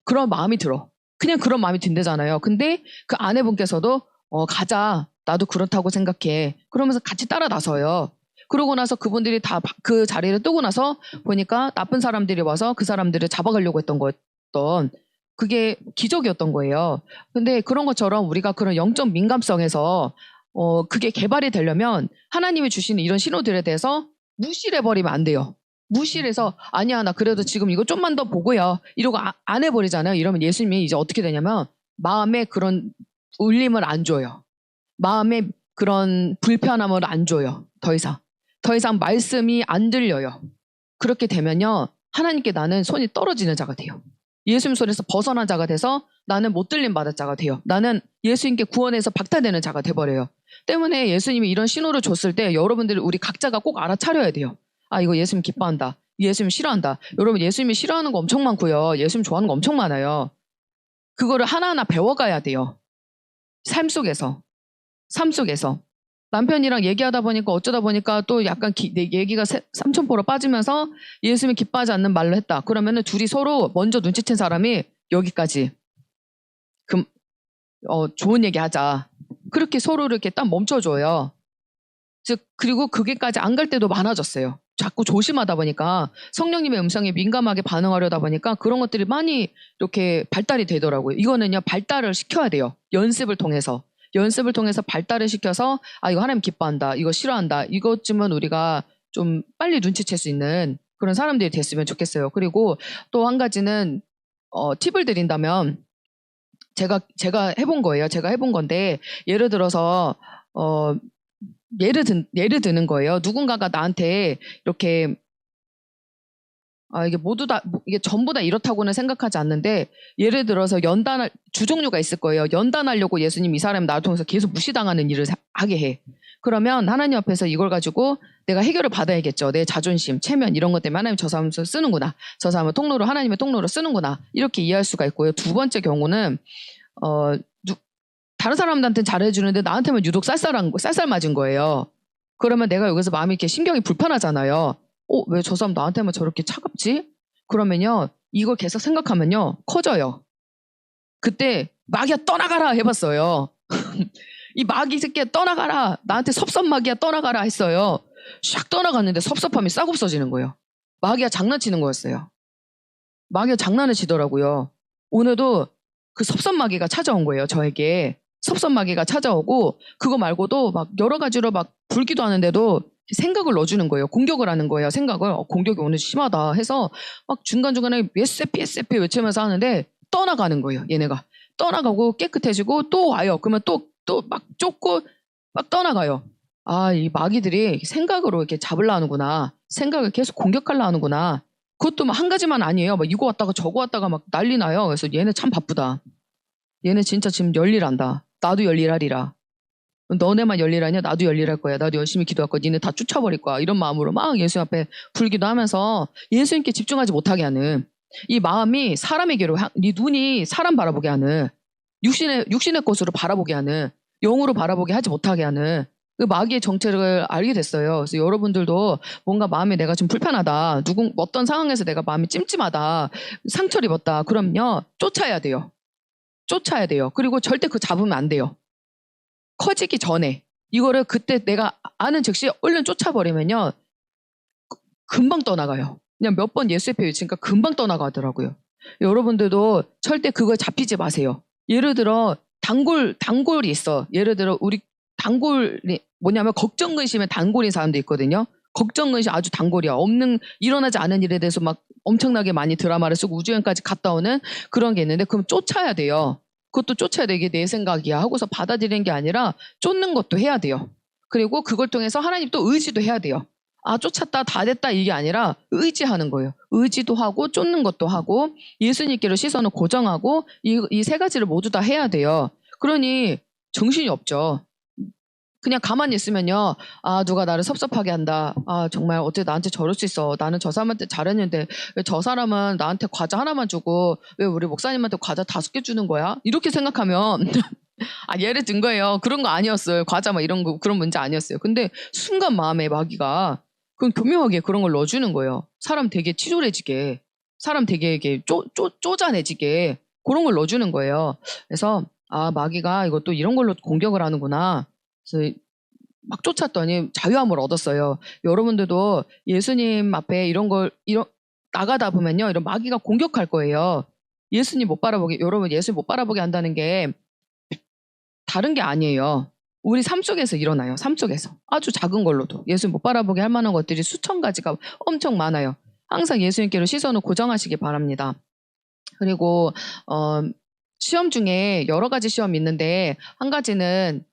그런 마음이 들어. 그냥 그런 마음이 든대잖아요. 근데 그 아내분께서도 가자. 나도 그렇다고 생각해. 그러면서 같이 따라 나서요. 그러고 나서 그분들이 다 그 자리를 뜨고 나서 보니까 나쁜 사람들이 와서 그 사람들을 잡아가려고 했던 거였던 그게 기적이었던 거예요. 근데 그런 것처럼 우리가 그런 영적 민감성에서 그게 개발이 되려면 하나님이 주시는 이런 신호들에 대해서 무시를 해버리면 안 돼요. 무시를 해서 아니야 나 그래도 지금 이거 좀만 더 보고요. 이러고 안 해버리잖아요. 이러면 예수님이 이제 어떻게 되냐면 마음에 그런 울림을 안 줘요. 마음에 그런 불편함을 안 줘요. 더 이상. 더 이상 말씀이 안 들려요. 그렇게 되면요. 하나님께 나는 손이 떨어지는 자가 돼요. 예수님 손에서 벗어난 자가 돼서 나는 못 들림 받을 자가 돼요. 나는 예수님께 구원해서 박탈되는 자가 돼버려요. 때문에 예수님이 이런 신호를 줬을 때 여러분들 우리 각자가 꼭 알아차려야 돼요. 아 이거 예수님 기뻐한다. 예수님 싫어한다. 여러분 예수님이 싫어하는 거 엄청 많고요. 예수님 좋아하는 거 엄청 많아요. 그거를 하나하나 배워가야 돼요. 삶 속에서. 남편이랑 얘기하다 보니까 어쩌다 보니까 또 약간 내 얘기가 삼천포로 빠지면서 예수님이 기뻐하지 않는 말로 했다. 그러면은 둘이 서로 먼저 눈치챈 사람이 여기까지 좋은 얘기 하자. 그렇게 서로를 이렇게 딱 멈춰줘요. 즉 그리고 그게까지 안 갈 때도 많아졌어요. 자꾸 조심하다 보니까 성령님의 음성에 민감하게 반응하려다 보니까 그런 것들이 많이 이렇게 발달이 되더라고요. 이거는요 발달을 시켜야 돼요. 연습을 통해서 발달을 시켜서 아 이거 하나님 기뻐한다. 이거 싫어한다. 이것쯤은 우리가 좀 빨리 눈치챌 수 있는 그런 사람들이 됐으면 좋겠어요. 그리고 또 한 가지는 팁을 드린다면 제가 해본 거예요. 제가 해본 건데 예를 들어서 예를 드는 거예요. 누군가가 나한테 이렇게 이게 이게 전부 다 이렇다고는 생각하지 않는데 예를 들어서 주종류가 있을 거예요. 연단하려고 예수님 이 사람 나를 통해서 계속 무시당하는 일을 하게 해. 그러면 하나님 앞에서 이걸 가지고 내가 해결을 받아야겠죠. 내 자존심, 체면 이런 것 때문에 하나님 저 사람을 쓰는구나. 저 사람을 하나님의 통로로 쓰는구나. 이렇게 이해할 수가 있고요. 두 번째 경우는 다른 사람들한테는 잘해주는데 나한테만 유독 쌀쌀 맞은 거예요. 그러면 내가 여기서 마음이 이렇게 신경이 불편하잖아요. 왜 저 사람 나한테만 저렇게 차갑지? 그러면요, 이걸 계속 생각하면요, 커져요. 그때 마귀야 떠나가라 해봤어요. 이 마귀 새끼야 떠나가라. 나한테 섭섭 마귀야 떠나가라 했어요. 샥 떠나갔는데 섭섭함이 싹 없어지는 거예요. 마귀가 장난치는 거였어요. 마귀가 장난을 치더라고요. 오늘도 그 섭섭 마귀가 찾아온 거예요. 저에게. 섭섭 마귀가 찾아오고 그거 말고도 막 여러 가지로 막 불기도 하는데도 생각을 넣어주는 거예요. 공격을 하는 거예요. 생각을 공격이 오늘 심하다 해서 막 중간중간에 예세피 외치면서 하는데 떠나가는 거예요. 얘네가. 떠나가고 깨끗해지고 또 와요. 그러면 또 막 쫓고 막 떠나가요. 이 마귀들이 생각으로 이렇게 잡으려 하는구나. 생각을 계속 공격하려 하는구나. 그것도 막 한 가지만 아니에요. 막 이거 왔다가 저거 왔다가 막 난리 나요. 그래서 얘네 참 바쁘다. 얘네 진짜 지금 열일한다. 나도 열일하리라. 너네만 열일하냐? 나도 열일할 거야. 나도 열심히 기도할 거야. 니네 다 쫓아버릴 거야. 이런 마음으로 막 예수 앞에 불기도 하면서 예수님께 집중하지 못하게 하는 이 마음이 사람에게로 네 눈이 사람 바라보게 하는 육신의 것으로 바라보게 하는 영으로 바라보게 하지 못하게 하는 그 마귀의 정체를 알게 됐어요. 그래서 여러분들도 뭔가 마음이 내가 좀 불편하다. 어떤 상황에서 내가 마음이 찜찜하다. 상처를 입었다. 그럼요. 쫓아야 돼요. 그리고 절대 그거 잡으면 안 돼요. 커지기 전에. 이거를 그때 내가 아는 즉시 얼른 쫓아버리면요. 금방 떠나가요. 그냥 몇 번 예수 앞에 외치니까 금방 떠나가더라고요. 여러분들도 절대 그거에 잡히지 마세요. 예를 들어 단골이 있어. 예를 들어 우리 단골이 뭐냐면 걱정 근심에 단골인 사람도 있거든요. 걱정 근심 아주 단골이야. 일어나지 않은 일에 대해서 막 엄청나게 많이 드라마를 쓰고 우주여행까지 갔다 오는 그런 게 있는데 그럼 쫓아야 돼요. 그것도 쫓아야 돼. 이게 내 생각이야 하고서 받아들이는 게 아니라 쫓는 것도 해야 돼요. 그리고 그걸 통해서 하나님 또 의지도 해야 돼요. 아, 쫓았다, 다 됐다 이게 아니라 의지하는 거예요. 의지도 하고 쫓는 것도 하고 예수님께로 시선을 고정하고 이 세 가지를 모두 다 해야 돼요. 그러니 정신이 없죠. 그냥 가만히 있으면요. 아, 누가 나를 섭섭하게 한다. 아, 정말 어떻게 나한테 저럴 수 있어. 나는 저 사람한테 잘했는데 왜 저 사람은 나한테 과자 하나만 주고 왜 우리 목사님한테 과자 5개 주는 거야? 이렇게 생각하면 아, 예를 든 거예요. 그런 거 아니었어요. 과자 막 이런 거 그런 문제 아니었어요. 근데 순간 마음에 마귀가 그건 교묘하게 그런 걸 넣어주는 거예요. 사람 되게 치졸해지게, 사람 되게 이게 쪼잔해지게 그런 걸 넣어주는 거예요. 그래서 아, 마귀가 이것도 이런 걸로 공격을 하는구나. 그래서 막 쫓았더니 자유함을 얻었어요. 여러분들도 예수님 앞에 이런 나가다 보면요, 이런 마귀가 공격할 거예요. 예수님 못 바라보게, 여러분 예수님 못 바라보게 한다는 게 다른 게 아니에요. 우리 삶 속에서 일어나요. 삶 속에서. 아주 작은 걸로도. 예수님 못 바라보게 할 만한 것들이 수천 가지가 엄청 많아요. 항상 예수님께로 시선을 고정하시기 바랍니다. 그리고 시험 중에 여러 가지 시험이 있는데 한 가지는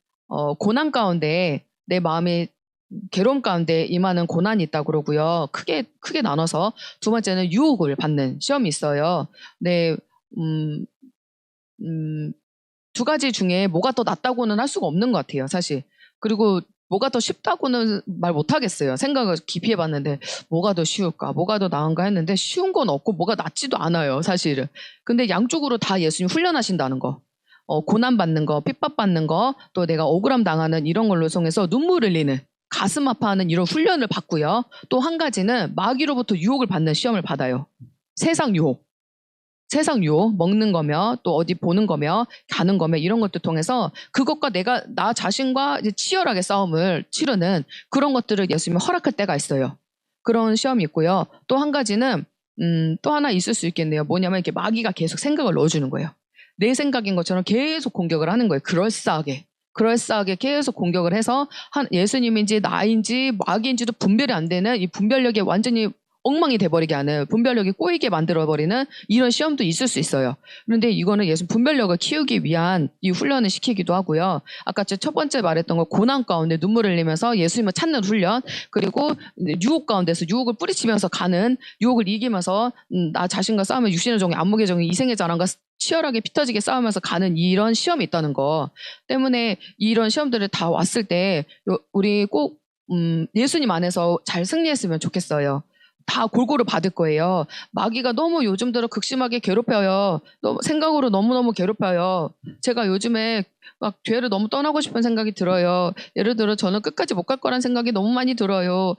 고난 가운데 내 마음이 괴로움 가운데 임하는 고난이 있다고 그러고요. 크게 나눠서 두 번째는 유혹을 받는 시험이 있어요. 네, 두 가지 중에 뭐가 더 낫다고는 할 수가 없는 것 같아요, 사실. 그리고 뭐가 더 쉽다고는 말 못하겠어요. 생각을 깊이 해봤는데 뭐가 더 쉬울까, 뭐가 더 나은가 했는데 쉬운 건 없고 뭐가 낫지도 않아요, 사실은. 근데 양쪽으로 다 예수님 훈련하신다는 거. 고난받는 거, 핍박받는 거, 또 내가 억울함 당하는 이런 걸로 통해서 눈물 흘리는, 가슴 아파하는 이런 훈련을 받고요. 또 한 가지는 마귀로부터 유혹을 받는 시험을 받아요. 세상 유혹. 세상 유혹, 먹는 거며 또 어디 보는 거며 가는 거며 이런 것들 통해서 그것과 나 자신과 이제 치열하게 싸움을 치르는 그런 것들을 예수님이 허락할 때가 있어요. 그런 시험이 있고요. 또 한 가지는 또 하나 있을 수 있겠네요. 뭐냐면 이렇게 마귀가 계속 생각을 넣어주는 거예요. 내 생각인 것처럼 계속 공격을 하는 거예요. 그럴싸하게 계속 공격을 해서 예수님인지 나인지 마귀인지도 분별이 안 되는 이 분별력이 완전히 엉망이 돼버리게 하는, 분별력이 꼬이게 만들어버리는 이런 시험도 있을 수 있어요. 그런데 이거는 예수 분별력을 키우기 위한 이 훈련을 시키기도 하고요. 아까 첫 번째 말했던 거 고난 가운데 눈물을 흘리면서 예수님을 찾는 훈련, 그리고 유혹 가운데서 유혹을 뿌리치면서 가는, 유혹을 이기면서 나 자신과 싸우면 육신의 종이 안목의 종이 이생의 자랑과 치열하게 피터지게 싸우면서 가는 이런 시험이 있다는 거 때문에 이런 시험들을 다 왔을 때 우리 꼭 예수님 안에서 잘 승리했으면 좋겠어요. 다 골고루 받을 거예요. 마귀가 너무 요즘 들어 극심하게 괴롭혀요. 생각으로 너무너무 괴롭혀요. 제가 요즘에 막 죄를 너무 떠나고 싶은 생각이 들어요. 예를 들어 저는 끝까지 못 갈 거란 생각이 너무 많이 들어요.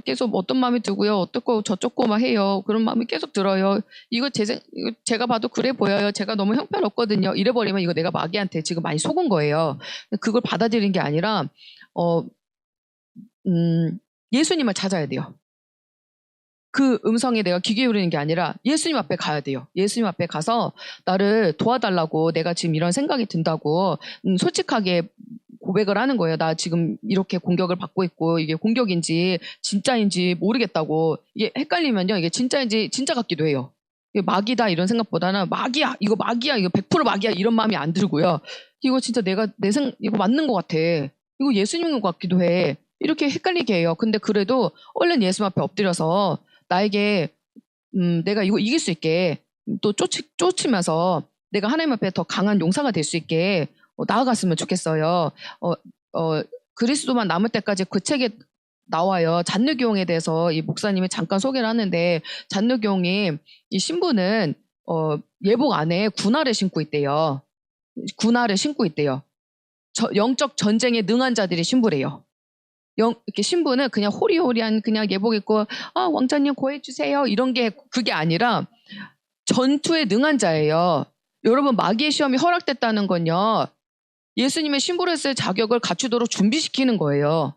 계속 어떤 마음이 들고요. 어떻고 저쩌고 막 해요. 그런 마음이 계속 들어요. 이거 제가 봐도 그래 보여요. 제가 너무 형편없거든요. 이래버리면 이거 내가 마귀한테 지금 많이 속은 거예요. 그걸 받아들인 게 아니라 예수님을 찾아야 돼요. 그 음성에 내가 귀 기울이는 게 아니라 예수님 앞에 가야 돼요. 예수님 앞에 가서 나를 도와달라고, 내가 지금 이런 생각이 든다고 솔직하게 고백을 하는 거예요. 나 지금 이렇게 공격을 받고 있고 이게 공격인지 진짜인지 모르겠다고. 이게 헷갈리면요, 이게 진짜인지 진짜 같기도 해요. 이게 마귀다 이런 생각보다는 마귀야, 이거 100% 마귀야 이런 마음이 안 들고요. 이거 진짜 이거 맞는 것 같아. 이거 예수님인 것 같기도 해. 이렇게 헷갈리게 해요. 근데 그래도 얼른 예수님 앞에 엎드려서 나에게 내가 이거 이길 수 있게 또 쫓으면서 내가 하나님 앞에 더 강한 용사가 될 수 있게 나아갔으면 좋겠어요. 그리스도만 남을 때까지 그 책에 나와요. 잔느교홍에 대해서 이 목사님이 잠깐 소개를 하는데, 잔느교홍이 이 신부는 예복 안에 군화를 신고 있대요. 군화를 신고 있대요. 영적 전쟁에 능한 자들이 신부래요. 이렇게 신부는 그냥 호리호리한 그냥 예복 입고 왕자님 고해주세요 이런 게 그게 아니라 전투에 능한 자예요. 여러분, 마귀의 시험이 허락됐다는 건요, 예수님의 신부로서의 자격을 갖추도록 준비시키는 거예요.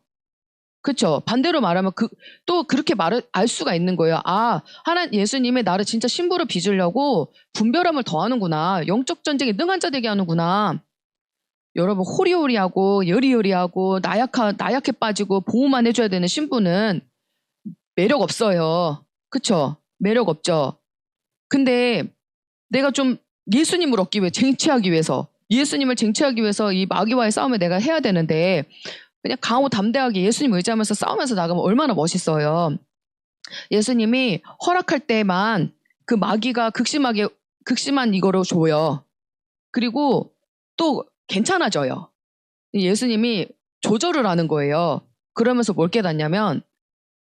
그렇죠? 반대로 말하면 또 그렇게 알 수가 있는 거예요. 예수님이 나를 진짜 신부로 빚으려고 분별함을 더하는구나. 영적 전쟁에 능한 자 되게 하는구나. 여러분, 호리호리하고 여리여리하고 나약해 빠지고 보호만 해줘야 되는 신부는 매력 없어요. 그쵸? 매력 없죠. 근데 내가 좀 예수님을 쟁취하기 위해서, 예수님을 쟁취하기 위해서 이 마귀와의 싸움을 내가 해야 되는데, 그냥 강하고 담대하게 예수님 의지하면서 싸우면서 나가면 얼마나 멋있어요. 예수님이 허락할 때만 그 마귀가 극심한 이거로 줘요. 그리고 또 괜찮아져요. 예수님이 조절을 하는 거예요. 그러면서 뭘 깨닫냐면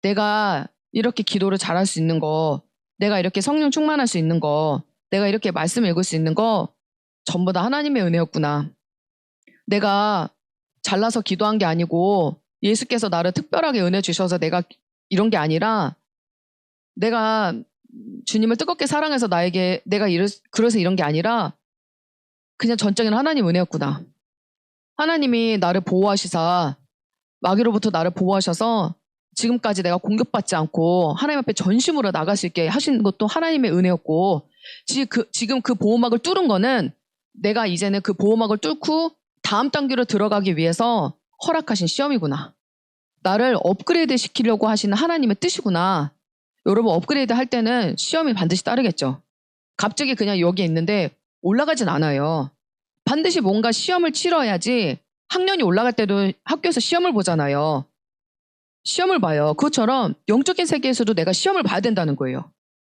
내가 이렇게 기도를 잘할 수 있는 거, 내가 이렇게 성령 충만할 수 있는 거, 내가 이렇게 말씀 읽을 수 있는 거 전부 다 하나님의 은혜였구나. 내가 잘나서 기도한 게 아니고 예수께서 나를 특별하게 은혜 주셔서 내가 이런 게 아니라 내가 주님을 뜨겁게 사랑해서 그래서 이런 게 아니라 그냥 전적인 하나님 은혜였구나. 하나님이 나를 보호하시사 마귀로부터 나를 보호하셔서 지금까지 내가 공격받지 않고 하나님 앞에 전심으로 나갈 수 있게 하신 것도 하나님의 은혜였고 지금 그 보호막을 뚫은 거는 내가 이제는 그 보호막을 뚫고 다음 단계로 들어가기 위해서 허락하신 시험이구나. 나를 업그레이드 시키려고 하시는 하나님의 뜻이구나. 여러분 업그레이드 할 때는 시험이 반드시 따르겠죠. 갑자기 그냥 여기 있는데 올라가진 않아요. 반드시 뭔가 시험을 치러야지 학년이 올라갈 때도 학교에서 시험을 보잖아요. 시험을 봐요. 그것처럼 영적인 세계에서도 내가 시험을 봐야 된다는 거예요.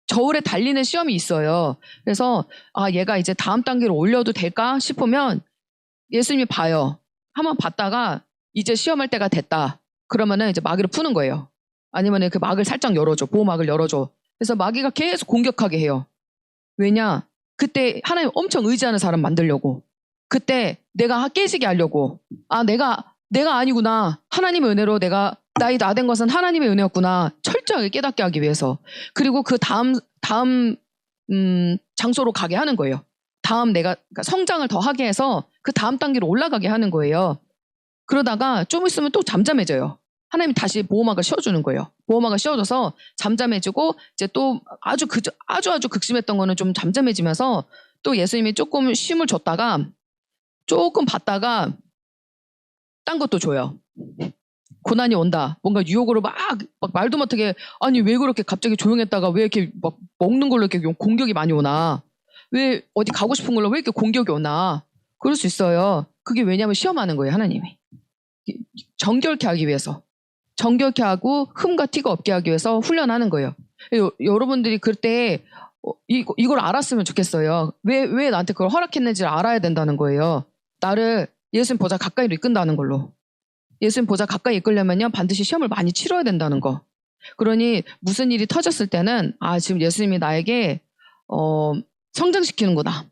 저울에 달리는 시험이 있어요. 그래서 얘가 이제 다음 단계로 올려도 될까 싶으면 예수님이 봐요. 한번 봤다가 이제 시험할 때가 됐다. 그러면은 이제 마귀를 푸는 거예요. 아니면 그 막을 살짝 열어줘. 보호막을 열어줘. 그래서 마귀가 계속 공격하게 해요. 왜냐? 그때 하나님 엄청 의지하는 사람 만들려고. 그때 내가 깨지게 하려고. 내가 아니구나. 하나님의 은혜로 나이 나 된 것은 하나님의 은혜였구나. 철저하게 깨닫게 하기 위해서. 그리고 그 다음 장소로 가게 하는 거예요. 내가 그러니까 성장을 더 하게 해서 그 다음 단계로 올라가게 하는 거예요. 그러다가 좀 있으면 또 잠잠해져요. 하나님이 다시 보호막을 씌워주는 거예요. 보호막을 씌워줘서 잠잠해지고 이제 또 아주 극심했던 거는 좀 잠잠해지면서 또 예수님이 조금 쉼을 줬다가 조금 봤다가 딴 것도 줘요. 고난이 온다. 뭔가 유혹으로 막 말도 못하게 아니 왜 그렇게 갑자기 조용했다가 왜 이렇게 막 먹는 걸로 이렇게 공격이 많이 오나. 왜 어디 가고 싶은 걸로 왜 이렇게 공격이 오나. 그럴 수 있어요. 그게 왜냐면 시험하는 거예요. 하나님이. 정결케 하기 위해서. 정결케 하고 흠과 티가 없게 하기 위해서 훈련하는 거예요. 여러분들이 그때 이걸 알았으면 좋겠어요. 왜 나한테 그걸 허락했는지를 알아야 된다는 거예요. 나를 예수님 보좌 가까이로 이끈다는 걸로. 예수님 보좌 가까이 이끌려면요 반드시 시험을 많이 치러야 된다는 거. 그러니 무슨 일이 터졌을 때는 지금 예수님이 나에게 성장시키는구나.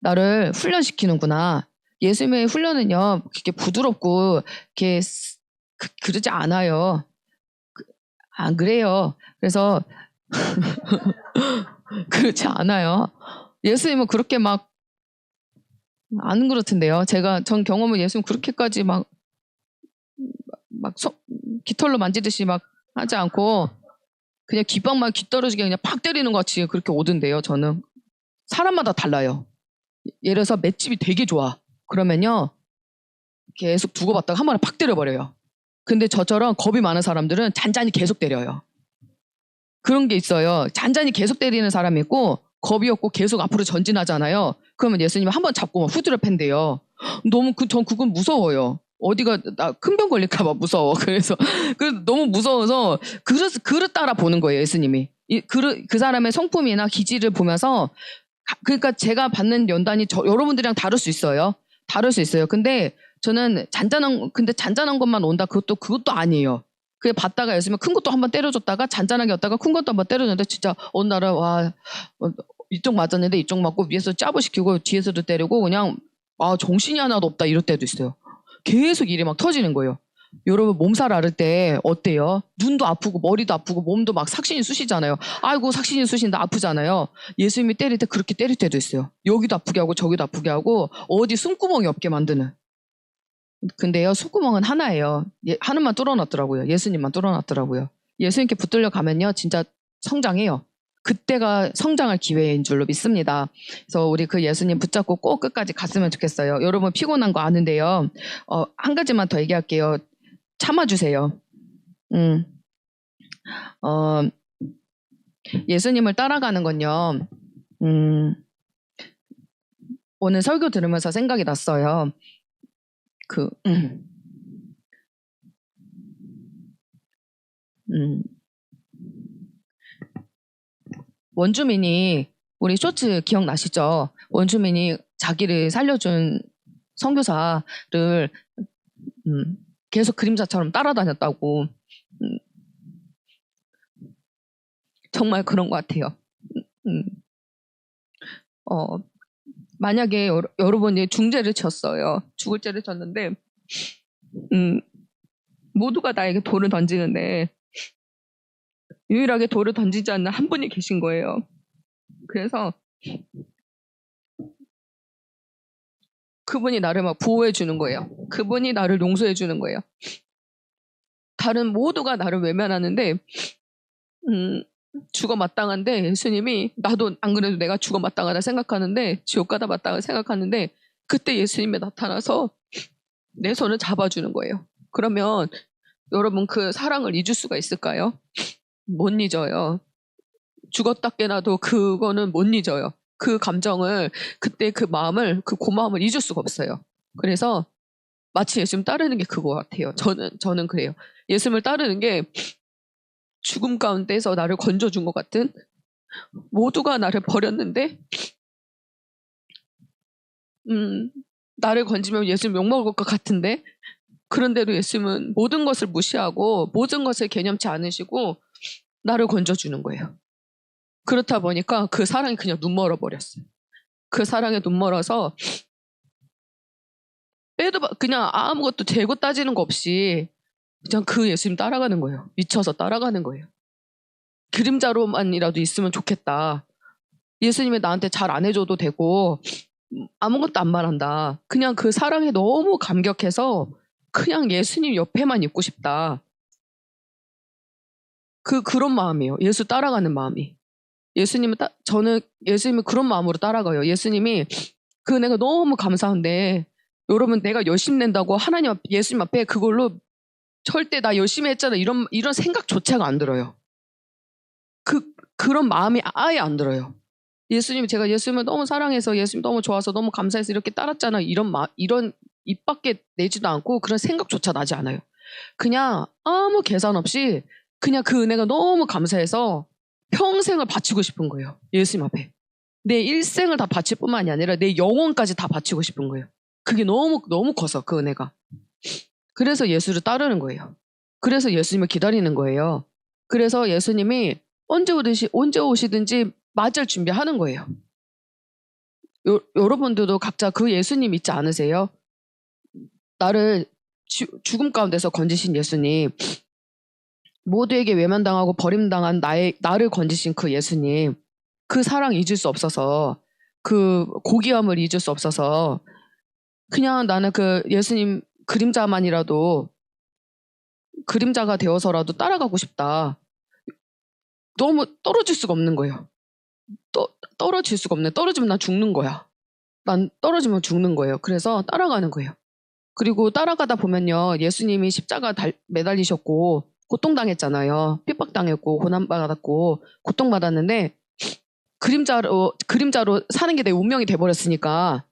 나를 훈련시키는구나. 예수님의 훈련은요 그렇게 부드럽고 이렇게 그러지 않아요. 안 그래요. 그래서 그렇지 않아요. 예수님은 그렇게 막 안 그렇던데요. 전 경험은 예수님 그렇게까지 막 깃털로 만지듯이 막 하지 않고 그냥 귓방만 귀 떨어지게 그냥 팍 때리는 것 같이 그렇게 오던데요. 저는 사람마다 달라요. 예를 들어서 맷집이 되게 좋아. 그러면요 계속 두고 봤다가 한 번에 팍 때려버려요. 근데 저처럼 겁이 많은 사람들은 잔잔히 계속 때려요. 그런 게 있어요. 잔잔히 계속 때리는 사람이 있고 겁이 없고 계속 앞으로 전진하잖아요. 그러면 예수님이 한 번 잡고 막 후드려 팬대요. 전 그건 무서워요. 어디가 나 큰 병 걸릴까봐 무서워. 그래서 너무 무서워서 그릇 따라 보는 거예요. 예수님이 그 사람의 성품이나 기질을 보면서 그러니까 제가 받는 연단이 여러분들이랑 다를 수 있어요. 다를 수 있어요. 근데 저는 잔잔한 것만 온다. 그것도 아니에요. 그게 받다가 예수님은 큰 것도 한번 때려줬다가 잔잔하게 왔다가 큰 것도 한번 때려줬는데 진짜 어느 날은 이쪽 맞았는데 이쪽 맞고 위에서 짜부시키고 뒤에서도 때리고 그냥 정신이 하나도 없다 이럴 때도 있어요. 계속 일이 막 터지는 거예요. 여러분 몸살 앓을 때 어때요? 눈도 아프고 머리도 아프고 몸도 막 삭신이 쑤시잖아요. 아이고 삭신이 쑤신다 아프잖아요. 예수님이 때릴 때 그렇게 때릴 때도 있어요. 여기도 아프게 하고 저기도 아프게 하고 어디 숨구멍이 없게 만드는. 근데요 숨구멍은 하나예요. 하나만 뚫어놨더라고요. 예수님만 뚫어놨더라고요. 예수님께 붙들려 가면요 진짜 성장해요. 그때가 성장할 기회인 줄로 믿습니다. 그래서 우리 그 예수님 붙잡고 꼭 끝까지 갔으면 좋겠어요. 여러분 피곤한 거 아는데요. 한 가지만 더 얘기할게요. 참아주세요. 예수님을 따라가는 건요. 오늘 설교 들으면서 생각이 났어요. 음, 원주민이 우리 쇼츠 기억나시죠? 원주민이 자기를 살려준 선교사를 음, 계속 그림자처럼 따라다녔다고. 정말 그런 것 같아요. 음, 어, 만약에 여러분이 중죄를 졌어요. 죽을 죄를 졌는데 음, 모두가 나에게 돌을 던지는데 유일하게 돌을 던지지 않는 한 분이 계신 거예요. 그래서 그분이 나를 막 보호해 주는 거예요. 그분이 나를 용서해 주는 거예요. 다른 모두가 나를 외면하는데 죽어 마땅한데 예수님이, 나도 안 그래도 내가 죽어 마땅하다 생각하는데, 지옥 가다 마땅하다 생각하는데, 그때 예수님이 나타나서 내 손을 잡아주는 거예요. 그러면 여러분 그 사랑을 잊을 수가 있을까요? 못 잊어요. 죽었다 깨나도 그거는 못 잊어요. 그 감정을, 그때 그 마음을, 그 고마움을 잊을 수가 없어요. 그래서 마치 예수님 따르는 게 그거 같아요. 저는 그래요. 예수님을 따르는 게 죽음 가운데서 나를 건져준 것 같은, 모두가 나를 버렸는데 나를 건지면 예수님 욕먹을 것 같은데, 그런데도 예수님은 모든 것을 무시하고 모든 것을 개념치 않으시고 나를 건져주는 거예요. 그렇다 보니까 그 사랑이 그냥 눈멀어 버렸어요. 그 사랑에 눈멀어서 그냥 아무것도 재고 따지는 거 없이 그냥 그 예수님 따라가는 거예요. 미쳐서 따라가는 거예요. 그림자로만이라도 있으면 좋겠다. 예수님이 나한테 잘 안 해줘도 되고 아무것도 안 말한다. 그냥 그 사랑에 너무 감격해서 그냥 예수님 옆에만 있고 싶다. 그런 마음이에요. 예수 따라가는 마음이. 저는 예수님을 그런 마음으로 따라가요. 예수님이 그 내가 너무 감사한데, 여러분 내가 열심히 낸다고 예수님 앞에 그걸로 절대 나 열심히 했잖아 이런 생각조차가 안 들어요. 그런 마음이 아예 안 들어요. 제가 예수님을 너무 사랑해서, 예수님 너무 좋아서, 너무 감사해서 이렇게 따랐잖아 이런 입 밖에 내지도 않고 그런 생각조차 나지 않아요. 그냥 아무 계산 없이 그냥 그 은혜가 너무 감사해서 평생을 바치고 싶은 거예요. 예수님 앞에. 내 일생을 다 바칠 뿐만이 아니라 내 영혼까지 다 바치고 싶은 거예요. 그게 너무 너무 커서 그 은혜가. 그래서 예수를 따르는 거예요. 그래서 예수님을 기다리는 거예요. 그래서 예수님이 언제 오시든지 맞을 준비하는 거예요. 여러분들도 각자 그 예수님 있지 않으세요? 나를 죽음 가운데서 건지신 예수님, 모두에게 외면당하고 버림당한 나를 건지신 그 예수님, 그 사랑 잊을 수 없어서, 그 고귀함을 잊을 수 없어서 그냥 나는 그 예수님 그림자가 되어서라도 따라가고 싶다. 너무 떨어질 수가 없는 거예요. 떨어질 수가 없네. 떨어지면 난 죽는 거야. 난 떨어지면 죽는 거예요. 그래서 따라가는 거예요. 그리고 따라가다 보면요, 예수님이 매달리셨고 고통당했잖아요. 핍박당했고 고난받았고 고통받았는데, 그림자로 사는 게 내 운명이 돼버렸으니까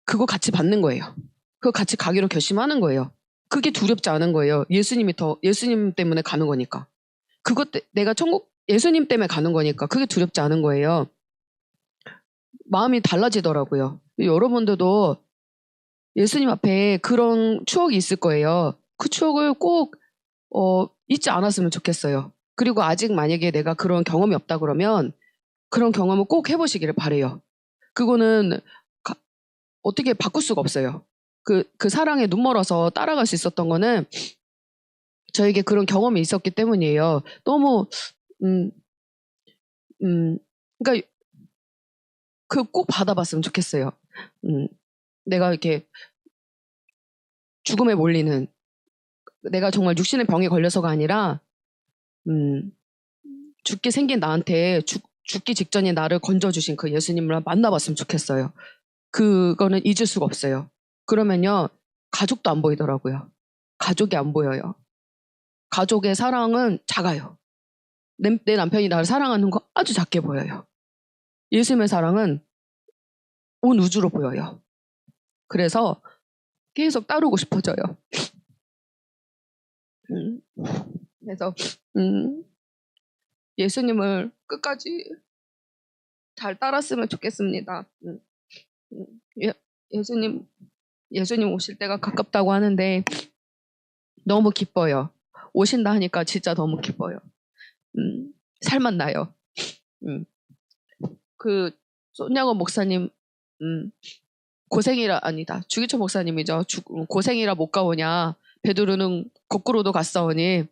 그거 같이 받는 거예요. 그거 같이 가기로 결심하는 거예요. 그게 두렵지 않은 거예요. 예수님 때문에 가는 거니까. 내가 예수님 때문에 가는 거니까 그게 두렵지 않은 거예요. 마음이 달라지더라고요. 여러분들도 예수님 앞에 그런 추억이 있을 거예요. 그 추억을 꼭 잊지 않았으면 좋겠어요. 그리고 아직 만약에 내가 그런 경험이 없다 그러면 그런 경험을 꼭 해보시기를 바래요. 그거는 어떻게 바꿀 수가 없어요. 그 사랑에 눈멀어서 따라갈 수 있었던 거는 저에게 그런 경험이 있었기 때문이에요. 너무 음, 그러니까 꼭 받아봤으면 좋겠어요. 내가 이렇게 죽음에 몰리는, 내가 정말 육신의 병에 걸려서가 아니라 죽게 생긴 나한테 죽기 직전에 나를 건져주신 그 예수님을 만나봤으면 좋겠어요. 그거는 잊을 수가 없어요. 그러면요, 가족도 안 보이더라고요. 가족이 안 보여요. 가족의 사랑은 작아요. 내 남편이 나를 사랑하는 거 아주 작게 보여요. 예수님의 사랑은 온 우주로 보여요. 그래서 계속 따르고 싶어져요. 그래서 음, 예수님을 끝까지 잘 따랐으면 좋겠습니다. 음, 예, 예수님, 예수님 오실 때가 가깝다고 하는데 너무 기뻐요. 오신다 하니까 진짜 너무 기뻐요. 살만 나요. 음, 그 손양원 목사님, 고생이라 아니다. 주기철 목사님이죠. 고생이라 못 가오냐. 베드로는 거꾸로도 갔사오니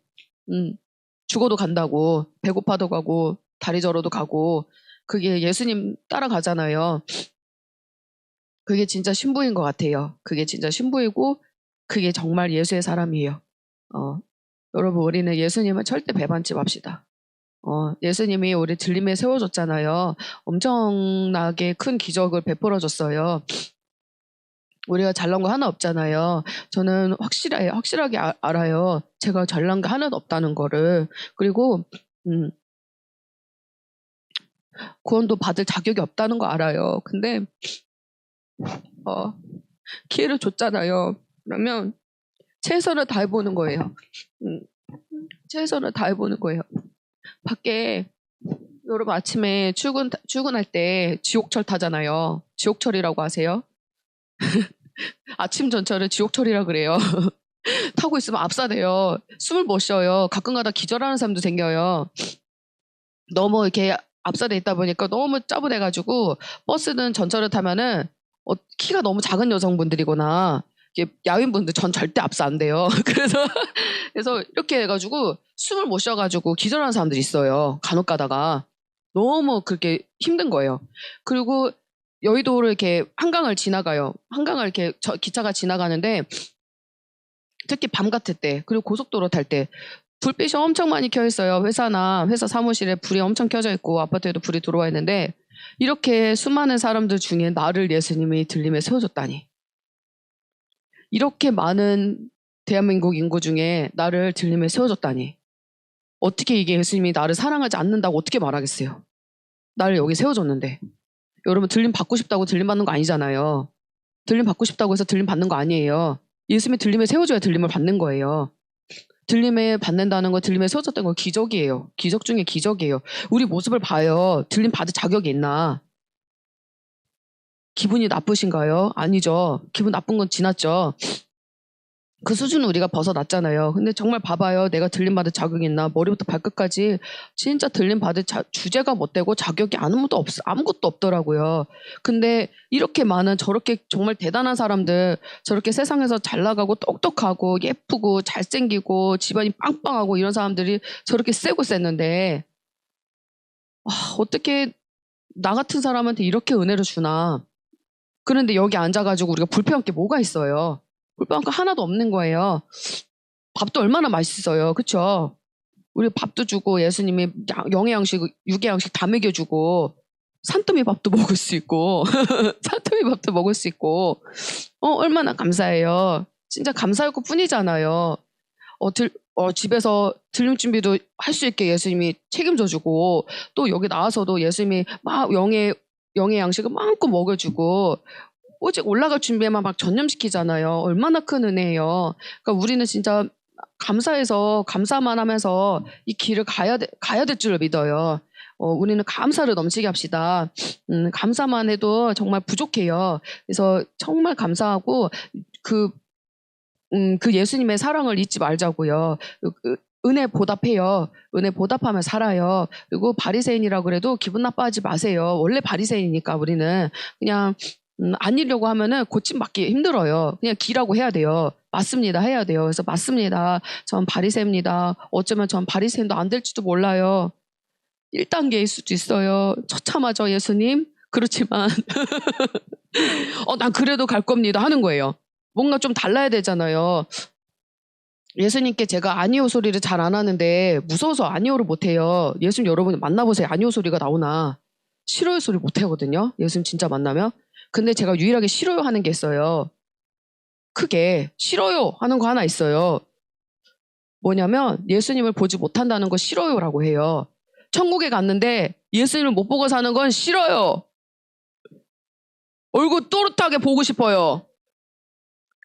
죽어도 간다고. 배고파도 가고 다리 저러도 가고. 그게 예수님 따라가잖아요. 그게 진짜 신부인 것 같아요. 그게 진짜 신부이고 그게 정말 예수의 사람이에요. 여러분 우리는 예수님을 절대 배반치 맙시다. 예수님이 우리 들림에 세워줬잖아요. 엄청나게 큰 기적을 베풀어줬어요. 우리가 잘난 거 하나 없잖아요. 저는 확실하게 알아요. 제가 잘난 게 하나도 없다는 거를. 그리고 구원도 받을 자격이 없다는 거 알아요. 근데 기회를 줬잖아요. 그러면 최선을 다해보는 거예요. 최선을 다해보는 거예요. 밖에 여러분 아침에 출근할 때 지옥철 타잖아요. 지옥철이라고 아세요? 아침 전철을 지옥철이라 그래요. 타고 있으면 압사돼요. 숨을 못 쉬어요. 가끔가다 기절하는 사람도 생겨요. 너무 이렇게 압사돼 있다 보니까 너무 짜부돼가지고 버스든 전철을 타면은 키가 너무 작은 여성분들이거나 야윈분들 전 절대 압사 안 돼요. 그래서 이렇게 해가지고 숨을 못 쉬어가지고 기절하는 사람들이 있어요. 간혹 가다가 너무 그렇게 힘든 거예요. 그리고 여의도를 이렇게 한강을 지나가요. 한강을 이렇게 기차가 지나가는데 특히 밤 같을 때 그리고 고속도로 탈 때 불빛이 엄청 많이 켜 있어요. 회사 사무실에 불이 엄청 켜져 있고 아파트에도 불이 들어와 있는데 이렇게 수많은 사람들 중에 나를 예수님이 들림에 세워줬다니. 이렇게 많은 대한민국 인구 중에 나를 들림에 세워줬다니. 어떻게 이게 예수님이 나를 사랑하지 않는다고 어떻게 말하겠어요. 나를 여기 세워줬는데. 여러분 들림 받고 싶다고 들림 받는 거 아니잖아요. 들림 받고 싶다고 해서 들림 받는 거 아니에요. 예수님이 들림에 세워줘야 들림을 받는 거예요. 들림에 받는다는 거, 들림에 세워졌다는 건 기적이에요. 기적 중에 기적이에요. 우리 모습을 봐요. 들림 받을 자격이 있나? 기분이 나쁘신가요? 아니죠. 기분 나쁜 건 지났죠. 그 수준은 우리가 벗어났잖아요. 근데 정말 봐봐요. 내가 들림 받을 자격이 있나? 머리부터 발끝까지 진짜 들림 받을 주제가 못 되고 자격이 아무것도 없더라고요. 근데 이렇게 많은 저렇게 정말 대단한 사람들, 저렇게 세상에서 잘 나가고 똑똑하고 예쁘고 잘생기고 집안이 빵빵하고 이런 사람들이 저렇게 세고 셌는데 어떻게 나 같은 사람한테 이렇게 은혜를 주나? 그런데 여기 앉아가지고 우리가 불평할 게 뭐가 있어요? 불평할 거 하나도 없는 거예요. 밥도 얼마나 맛있어요. 그쵸? 우리 밥도 주고 예수님이 영의 양식, 육의 양식 다 먹여주고 산더미 밥도 먹을 수 있고 산더미 밥도 먹을 수 있고 얼마나 감사해요. 진짜 감사할 것 뿐이잖아요. 집에서 들림 준비도 할 수 있게 예수님이 책임져 주고 또 여기 나와서도 예수님이 막 영의 양식을 마음껏 먹여주고 오직 올라갈 준비에만 막 전념시키잖아요. 얼마나 큰 은혜예요. 그러니까 우리는 진짜 감사해서 감사만 하면서 이 길을 가야 될 줄을 믿어요. 우리는 감사를 넘치게 합시다. 감사만 해도 정말 부족해요. 그래서 정말 감사하고 그 예수님의 사랑을 잊지 말자고요. 은혜 보답해요. 은혜 보답하며 살아요. 그리고 바리새인이라고 그래도 기분 나빠하지 마세요. 원래 바리새인이니까 우리는 그냥 안 잃려고 하면은 고침받기 힘들어요. 그냥 기라고 해야 돼요. 맞습니다. 해야 돼요. 그래서 맞습니다. 전 바리새입니다. 어쩌면 전 바리새인도 안 될지도 몰라요. 1단계일 수도 있어요. 처참하죠, 예수님? 그렇지만 난 그래도 갈 겁니다 하는 거예요. 뭔가 좀 달라야 되잖아요. 예수님께 제가 아니오 소리를 잘 안 하는데 무서워서 아니오를 못해요. 예수님 여러분 만나보세요. 아니오 소리가 나오나. 싫어요 소리 못하거든요. 예수님 진짜 만나면. 근데 제가 유일하게 싫어요 하는 게 있어요. 크게 싫어요 하는 거 하나 있어요. 뭐냐면 예수님을 보지 못한다는 거 싫어요라고 해요. 천국에 갔는데 예수님을 못 보고 사는 건 싫어요. 얼굴 또렷하게 보고 싶어요.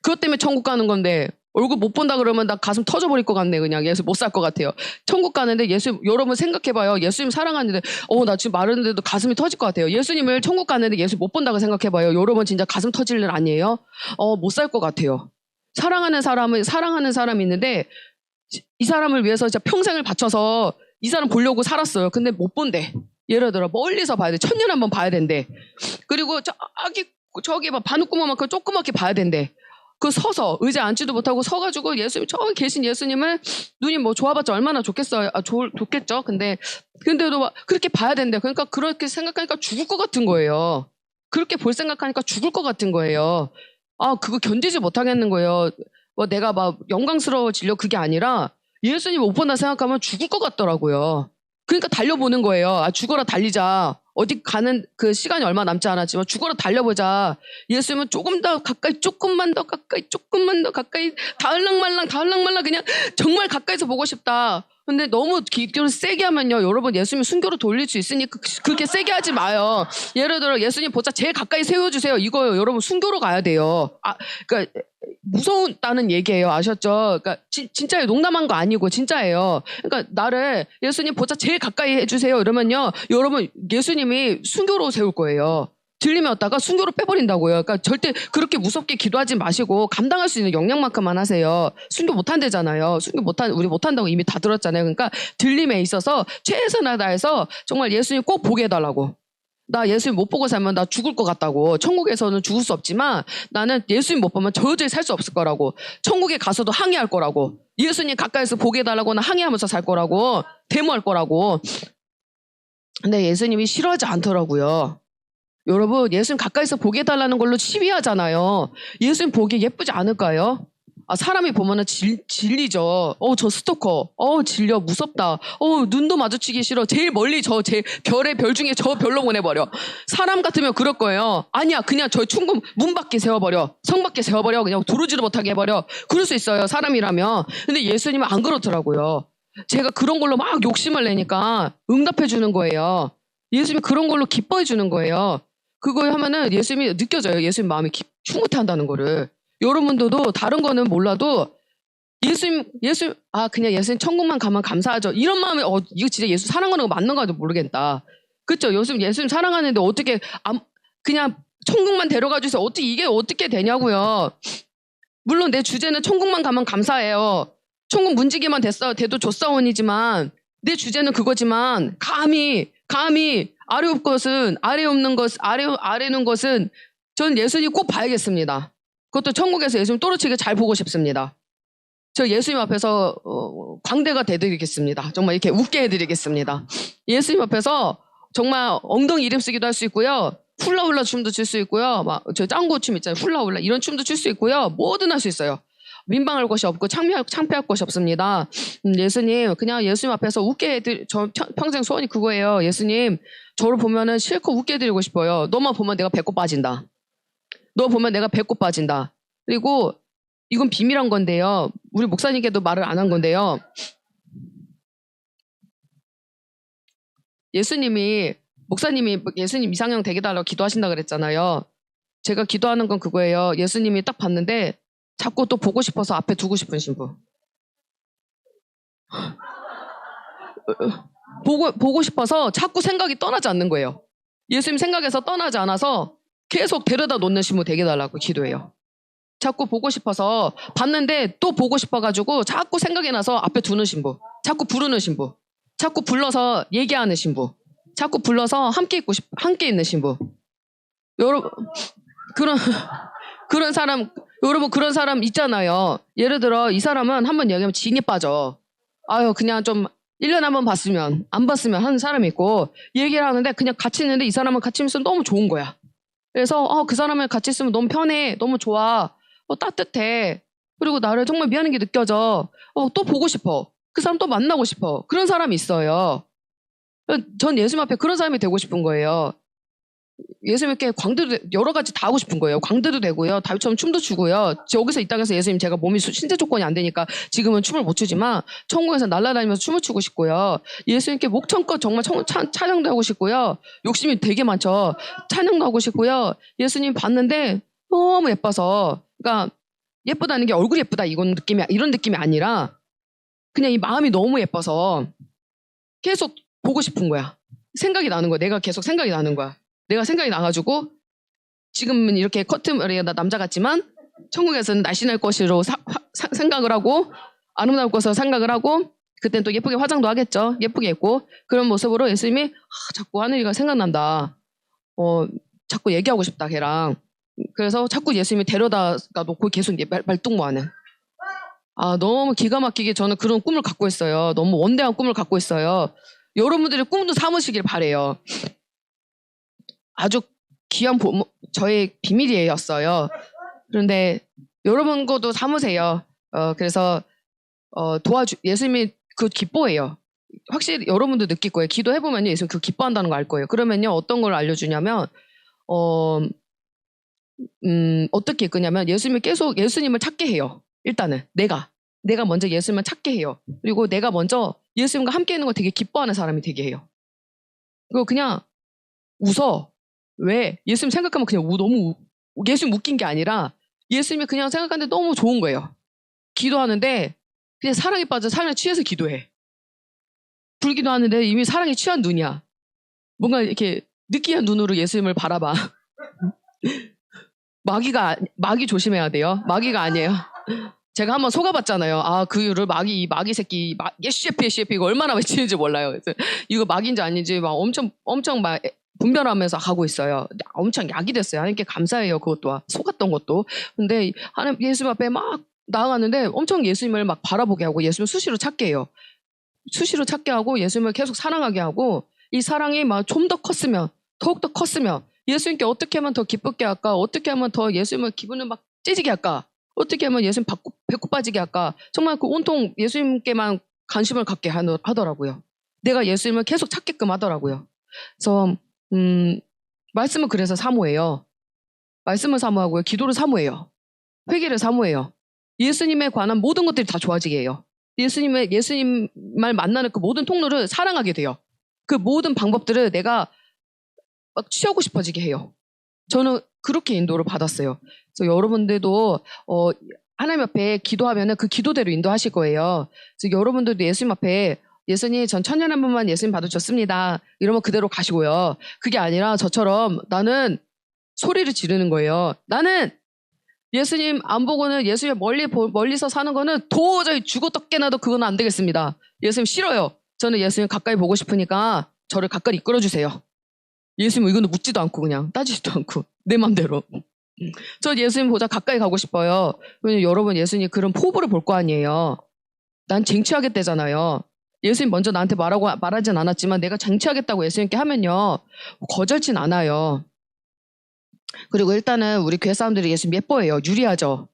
그것 때문에 천국 가는 건데 얼굴 못 본다 그러면 나 가슴 터져버릴 것 같네. 그냥 예수 못 살 것 같아요. 천국 가는데 예수 여러분 생각해봐요. 예수님 사랑하는데 나 지금 말하는데도 가슴이 터질 것 같아요. 예수님을 천국 가는데 예수 못 본다고 생각해봐요. 여러분 진짜 가슴 터질 일 아니에요? 못 살 것 같아요. 사랑하는 사람이 있는데 이 사람을 위해서 진짜 평생을 바쳐서 이 사람 보려고 살았어요. 근데 못 본대. 예를 들어 멀리서 봐야 돼. 천년 한번 봐야 된대. 그리고 저기 막 바늘구멍만큼 조그맣게 봐야 된대. 그 서서 의자에 앉지도 못하고 서가지고 예수님 저기 계신 예수님을 눈이 뭐 좋아봤자 얼마나 좋겠어요. 좋겠죠. 근데도 막 그렇게 봐야 된대. 그러니까 그렇게 생각하니까 죽을 것 같은 거예요. 그렇게 볼 생각하니까 죽을 것 같은 거예요. 그거 견디지 못하겠는 거예요. 내가 막 영광스러워지려 그게 아니라 예수님 못 본다 생각하면 죽을 것 같더라고요. 그러니까 달려보는 거예요. 죽어라 달리자. 어디 가는 그 시간이 얼마 남지 않았지만 죽어라 달려보자. 예수님은 조금 더 가까이, 조금만 더 가까이, 다을랑말랑 그냥 정말 가까이서 보고 싶다. 근데 너무 기도를 세게 하면요. 여러분 예수님 순교로 돌릴 수 있으니까 그렇게 세게 하지 마요. 예를 들어 예수님 보자 제일 가까이 세워주세요. 이거요. 여러분 순교로 가야 돼요. 그러니까 무서웠다는 얘기예요. 아셨죠? 그러니까 진짜예요. 농담한 거 아니고 진짜예요. 그러니까 나를 예수님 보자 제일 가까이 해주세요. 이러면요. 여러분 예수님이 순교로 세울 거예요. 들리면다가 순교로 빼버린다고요. 그러니까 절대 그렇게 무섭게 기도하지 마시고 감당할 수 있는 역량만큼만 하세요. 순교 못한대잖아요. 우리 못한다고 이미 다 들었잖아요. 그러니까 들림에 있어서 최선을 다해서 정말 예수님 꼭 보게 해달라고. 나 예수님 못 보고 살면 나 죽을 것 같다고. 천국에서는 죽을 수 없지만 나는 예수님 못 보면 도저히 살 수 없을 거라고. 천국에 가서도 항의할 거라고. 예수님 가까이서 보게 해달라고는 항의하면서 살 거라고. 데모할 거라고. 근데 예수님이 싫어하지 않더라고요. 여러분 예수님 가까이서 보게 해달라는 걸로 시비하잖아요. 예수님 보기 예쁘지 않을까요? 사람이 보면은 질리죠. 저 스토커. 질려. 무섭다. 눈도 마주치기 싫어. 제일 멀리 제 별의 별 중에 저 별로 보내버려. 사람 같으면 그럴 거예요. 아니야. 그냥 저 충금 문 밖에 세워버려. 성 밖에 세워버려. 그냥 들어오지도 못하게 해버려. 그럴 수 있어요. 사람이라면. 근데 예수님은 안 그렇더라고요. 제가 그런 걸로 막 욕심을 내니까 응답해 주는 거예요. 예수님이 그런 걸로 기뻐해 주는 거예요. 그걸 하면은 예수님이 느껴져요. 예수님 마음이 충고해 한다는 거를. 여러분들도 다른 거는 몰라도 그냥 예수님 천국만 가면 감사하죠. 이런 마음에 이거 진짜 예수 사랑하는 거 맞는 거도 모르겠다. 그렇죠? 예수님 사랑하는데 어떻게 그냥 천국만 데려가 주세요. 이게 어떻게 되냐고요. 물론 내 주제는 천국만 가면 감사해요. 천국 문지기만 돼도 좋사원이지만 내 주제는 그거지만 감히 아래 없는 것은 전 예수님 꼭 봐야겠습니다. 그것도 천국에서 예수님 또렷하게 잘 보고 싶습니다. 저 예수님 앞에서 광대가 돼드리겠습니다. 정말 이렇게 웃게 해드리겠습니다. 예수님 앞에서 정말 엉덩이 이름 쓰기도 할 수 있고요. 훌라훌라 춤도 출 수 있고요. 저 짱구 춤 있잖아요. 훌라훌라 이런 춤도 출 수 있고요. 뭐든 할 수 있어요. 민망할 것이 없고 창피할 것이 없습니다. 예수님 그냥 예수님 앞에서 웃게 저 평생 소원이 그거예요. 예수님 저를 보면은 실컷 웃게 해드리고 싶어요. 너만 보면 내가 배꼽 빠진다. 너 보면 내가 배꼽 빠진다. 그리고 이건 비밀한 건데요. 우리 목사님께도 말을 안 한 건데요. 목사님이 예수님 이상형 되게 달라고 기도하신다 그랬잖아요. 제가 기도하는 건 그거예요. 예수님이 딱 봤는데 자꾸 또 보고 싶어서 앞에 두고 싶은 신부. 보고 싶어서 자꾸 생각이 떠나지 않는 거예요. 예수님 생각에서 떠나지 않아서 계속 데려다 놓는 신부 되게 달라고 기도해요. 자꾸 보고 싶어서 봤는데 또 보고 싶어가지고 자꾸 생각이 나서 앞에 두는 신부. 자꾸 부르는 신부. 자꾸 불러서 얘기하는 신부. 자꾸 불러서 함께 있는 신부. 여러분 그런 사람 있잖아요. 예를 들어 이 사람은 한번 얘기하면 진이 빠져. 그냥 좀 1년에 한 번 봤으면 안 봤으면 하는 사람이 있고 얘기를 하는데 그냥 같이 있는데 이 사람은 같이 있으면 너무 좋은 거야. 그래서 그 사람을 같이 있으면 너무 편해. 너무 좋아. 따뜻해. 그리고 나를 정말 미안한 게 느껴져. 또 보고 싶어. 그 사람 또 만나고 싶어. 그런 사람이 있어요. 전 예수님 앞에 그런 사람이 되고 싶은 거예요. 예수님께 광대도 여러 가지 다 하고 싶은 거예요. 광대도 되고요. 다윗처럼 춤도 추고요. 여기서 이 땅에서 예수님 제가 몸이 신체 조건이 안 되니까 지금은 춤을 못 추지만 천국에서 날아다니면서 춤을 추고 싶고요. 예수님께 목청껏 정말 찬양도 하고 싶고요. 욕심이 되게 많죠. 찬양도 하고 싶고요. 예수님 봤는데 너무 예뻐서 그러니까 예쁘다는 게 얼굴이 예쁘다 이런 느낌이 아니라 그냥 이 마음이 너무 예뻐서 계속 보고 싶은 거야. 생각이 나는 거야. 내가 계속 생각이 나는 거야. 내가 생각이 나가지고 지금은 이렇게 커트머리가 남자 같지만 천국에서는 날씬할 것으로 생각을 하고 아름다울 것으로 생각을 하고 그땐 또 예쁘게 화장도 하겠죠. 예쁘게 입고 그런 모습으로 예수님이 자꾸 하늘이가 생각난다. 자꾸 얘기하고 싶다 걔랑. 그래서 자꾸 예수님이 데려다가 놓고 계속 말동무하는. 너무 기가 막히게 저는 그런 꿈을 갖고 있어요. 너무 원대한 꿈을 갖고 있어요. 여러분들의 꿈도 삼으시길 바래요. 아주 귀한 저의 비밀이었어요. 그런데 여러분 것도 삼으세요. 그래서 예수님이 그 기뻐해요. 확실히 여러분도 느낄 거예요. 기도해보면 예수님 그 기뻐한다는 거 알 거예요. 그러면요 어떤 걸 알려주냐면 어떻게 이끄냐면 예수님이 계속 예수님을 찾게 해요. 일단은 내가 먼저 예수님을 찾게 해요. 그리고 내가 먼저 예수님과 함께 있는 걸 되게 기뻐하는 사람이 되게 해요. 그리고 그냥 웃어. 왜? 예수님 생각하면 그냥 너무 예수님 웃긴 게 아니라 예수님이 그냥 생각하는데 너무 좋은 거예요. 기도하는데 그냥 사랑에 빠져 사랑에 취해서 기도해. 불기도 하는데 이미 사랑에 취한 눈이야. 뭔가 이렇게 느끼한 눈으로 예수님을 바라봐. 마귀 조심해야 돼요. 마귀가 아니에요. 제가 한번 속아봤잖아요. 그 이유를 마귀 새끼, 예수예피 이거 얼마나 외치는지 몰라요. 그래서 이거 마귀인지 아닌지 막 엄청 막 분별하면서 가고 있어요. 엄청 약이 됐어요. 하나님께 감사해요. 그것도 속았던 것도. 근데 예수님 앞에 막 나아가는데 엄청 예수님을 막 바라보게 하고 예수님을 수시로 찾게 해요. 수시로 찾게 하고 예수님을 계속 사랑하게 하고 이 사랑이 막 좀 더 컸으면 더욱더 컸으면 예수님께 어떻게 하면 더 기쁘게 할까? 어떻게 하면 더 예수님을 기분을 막 째지게 할까? 어떻게 하면 예수님 배꼽 빠지게 할까? 정말 그 온통 예수님께만 관심을 갖게 하더라고요. 내가 예수님을 계속 찾게끔 하더라고요. 그래서 말씀을 그래서 사모해요. 말씀을 사모하고요. 기도를 사모해요. 회개를 사모해요. 예수님에 관한 모든 것들이 다 좋아지게 해요. 예수님을 만나는 그 모든 통로를 사랑하게 돼요. 그 모든 방법들을 내가 막 취하고 싶어지게 해요. 저는 그렇게 인도를 받았어요. 그래서 여러분들도 하나님 앞에 기도하면은 그 기도대로 인도하실 거예요. 그래서 여러분들도 예수님 앞에 예수님 전 천년 한 번만 예수님 받아줬습니다. 이러면 그대로 가시고요. 그게 아니라 저처럼 나는 소리를 지르는 거예요. 나는 예수님 안 보고는 예수님 멀리서 사는 거는 도저히 죽어도 깨나도 그건 안 되겠습니다. 예수님 싫어요. 저는 예수님 가까이 보고 싶으니까 저를 가까이 이끌어주세요. 예수님 이거는 묻지도 않고 그냥 따지지도 않고 내 맘대로. 저 예수님 보자 가까이 가고 싶어요. 왜냐면 여러분 예수님 그런 포부를 볼 거 아니에요. 난 쟁취하겠다잖아요. 예수님 먼저 나한테 말하진 않았지만 내가 쟁취하겠다고 예수님께 하면요. 거절진 않아요. 그리고 일단은 우리 교회 사람들이 예수님 예뻐해요. 유리하죠.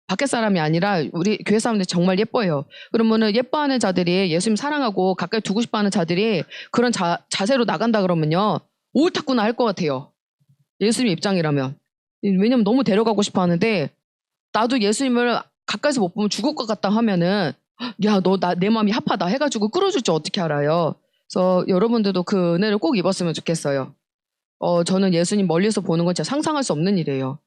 밖에 사람이 아니라 우리 교회 사람들이 정말 예뻐해요. 그러면은 예뻐하는 자들이 예수님 사랑하고 가까이 두고 싶어하는 자들이 그런 자세로 나간다 그러면요. 옳다구나 할 것 같아요. 예수님 입장이라면. 왜냐면 너무 데려가고 싶어 하는데 나도 예수님을 가까이서 못 보면 죽을 것 같다 하면은 야, 내 마음이 합하다 해가지고 끌어줄 줄 어떻게 알아요. 그래서 여러분들도 그 은혜를 꼭 입었으면 좋겠어요. 저는 예수님 멀리서 보는 건 진짜 상상할 수 없는 일이에요.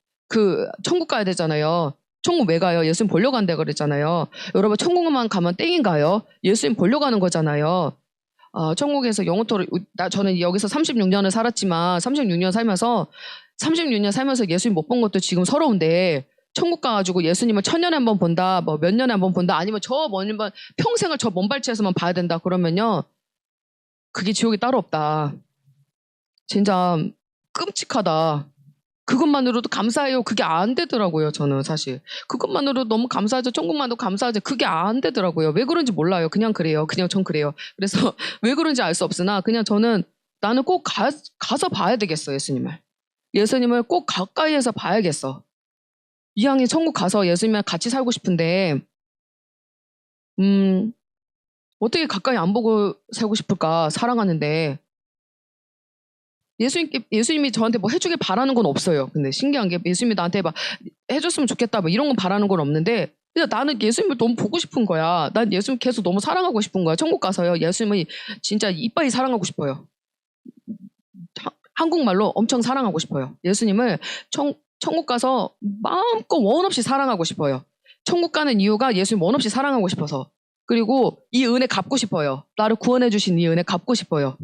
천국 가야 되잖아요. 천국 왜 가요? 예수님 보려고 한다 그랬잖아요. 여러분 천국만 가면 땡인가요? 예수님 보려고 하는 거잖아요. 천국에서 영원토록 저는 여기서 36년을 살았지만 36년 살면서 예수님 못 본 것도 지금 서러운데 천국 가가지고 예수님을 천년에 한 번 본다, 뭐 몇 년에 한 번 본다, 아니면 평생을 저 먼 발치에서만 봐야 된다 그러면요. 그게 지옥이 따로 없다. 진짜 끔찍하다. 그것만으로도 감사해요. 그게 안 되더라고요. 저는 사실 그것만으로도 너무 감사하죠. 천국만도 감사하죠. 그게 안 되더라고요. 왜 그런지 몰라요. 그냥 그래요. 그냥 전 그래요. 그래서 왜 그런지 알 수 없으나 그냥 나는 꼭 가서 봐야 되겠어. 예수님을 꼭 가까이에서 봐야겠어. 이왕에 천국 가서 예수님이랑 같이 살고 싶은데 어떻게 가까이 안 보고 살고 싶을까? 사랑하는데 예수님이 저한테 뭐 해주길 바라는 건 없어요. 근데 신기한 게 예수님이 나한테 막 해줬으면 좋겠다 뭐 이런 건 바라는 건 없는데 그냥 나는 예수님을 너무 보고 싶은 거야. 난 예수님 계속 너무 사랑하고 싶은 거야. 천국 가서요. 예수님을 진짜 이빠이 사랑하고 싶어요. 한국말로 엄청 사랑하고 싶어요. 예수님을 천국 가서 마음껏 원 없이 사랑하고 싶어요. 천국 가는 이유가 예수님 원 없이 사랑하고 싶어서. 그리고 이 은혜 갚고 싶어요. 나를 구원해 주신 이 은혜 갚고 싶어요.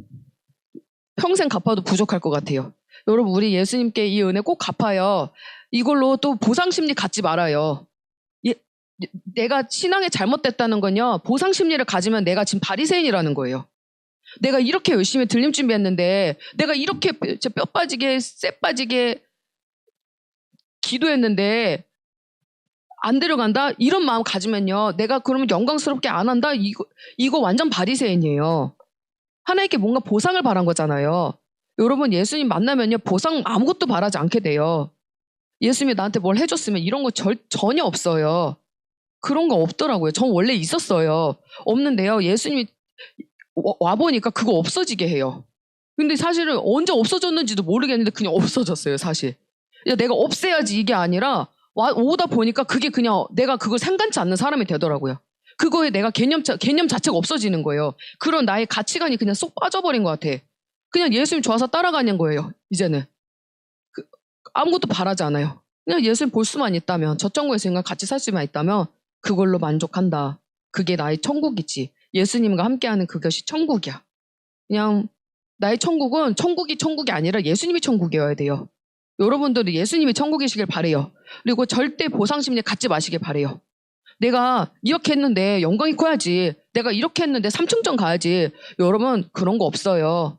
평생 갚아도 부족할 것 같아요. 여러분 우리 예수님께 이 은혜 꼭 갚아요. 이걸로 또 보상심리 갖지 말아요. 내가 신앙에 잘못됐다는 건요. 보상심리를 가지면 내가 지금 바리새인이라는 거예요. 내가 이렇게 열심히 들림 준비했는데 내가 이렇게 뼈 빠지게 쇠 빠지게 기도했는데 안 데려간다? 이런 마음 가지면요. 내가 그러면 영광스럽게 안 한다? 이거 완전 바리새인이에요. 하나님께 뭔가 보상을 바란 거잖아요. 여러분 예수님 만나면요. 보상 아무것도 바라지 않게 돼요. 예수님이 나한테 뭘 해줬으면 이런 거 전혀 없어요. 그런 거 없더라고요. 전 원래 있었어요. 없는데요. 예수님이 와보니까 그거 없어지게 해요. 근데 사실은 언제 없어졌는지도 모르겠는데 그냥 없어졌어요. 사실. 야, 내가 없애야지 이게 아니라 오다 보니까 그게 그냥 내가 그걸 상관치 않는 사람이 되더라고요. 그거에 내가 개념 자체가 없어지는 거예요. 그런 나의 가치관이 그냥 쏙 빠져버린 것 같아. 그냥 예수님 좋아서 따라가는 거예요. 이제는. 아무것도 바라지 않아요. 그냥 예수님 볼 수만 있다면 저천국에 있으니까 같이 살 수만 있다면 그걸로 만족한다. 그게 나의 천국이지. 예수님과 함께하는 그것이 천국이야. 그냥 나의 천국은 천국이 아니라 예수님이 천국이어야 돼요. 여러분들이 예수님이 천국이시길 바래요. 그리고 절대 보상심리 갖지 마시길 바래요. 내가 이렇게 했는데 영광이 커야지. 내가 이렇게 했는데 3층전 가야지. 여러분 그런 거 없어요.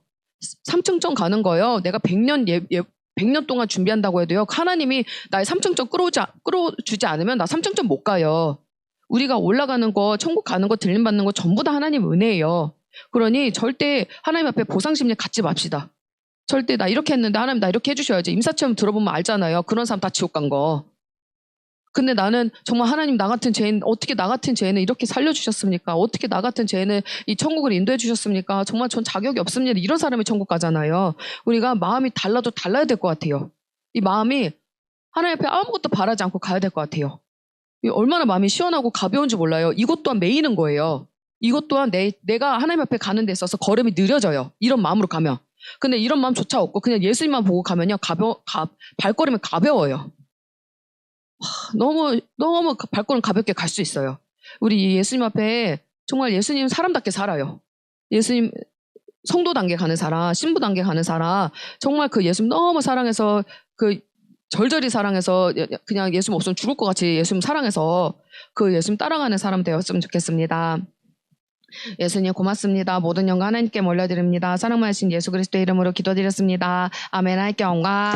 3층전 가는 거요. 내가 100년 동안 준비한다고 해도요. 하나님이 나의 3층전 끌어주지 않으면 나 3층전 못 가요. 우리가 올라가는 거, 천국 가는 거, 들림 받는 거 전부 다 하나님 은혜예요. 그러니 절대 하나님 앞에 보상심리 갖지 맙시다. 절대 나 이렇게 했는데 하나님 나 이렇게 해주셔야지. 임사체험 들어보면 알잖아요. 그런 사람 다 지옥 간 거. 근데 나는 정말 하나님 나 같은 죄인, 어떻게 나 같은 죄인을 이렇게 살려주셨습니까? 어떻게 나 같은 죄인을 이 천국을 인도해 주셨습니까? 정말 전 자격이 없습니다. 이런 사람이 천국 가잖아요. 우리가 마음이 달라도 달라야 될 것 같아요. 이 마음이 하나님 앞에 아무것도 바라지 않고 가야 될 것 같아요. 얼마나 마음이 시원하고 가벼운지 몰라요. 이것 또한 메이는 거예요. 이것 또한 내가 하나님 앞에 가는 데 있어서 걸음이 느려져요. 이런 마음으로 가면. 근데 이런 마음조차 없고 그냥 예수님만 보고 가면요. 발걸음이 가벼워요. 너무 발걸음 가볍게 갈 수 있어요. 우리 예수님 앞에 정말 예수님 사람답게 살아요. 예수님 성도 단계 가는 사람, 신부 단계 가는 사람, 정말 그 예수님 너무 사랑해서 그 절절히 사랑해서 그냥 예수님 없으면 죽을 것 같이 예수님 사랑해서 그 예수님 따라가는 사람 되었으면 좋겠습니다. 예수님 고맙습니다. 모든 영광 하나님께 몰려드립니다. 사랑만 하신 예수 그리스도의 이름으로 기도드렸습니다. 아멘. 하나님께 영광.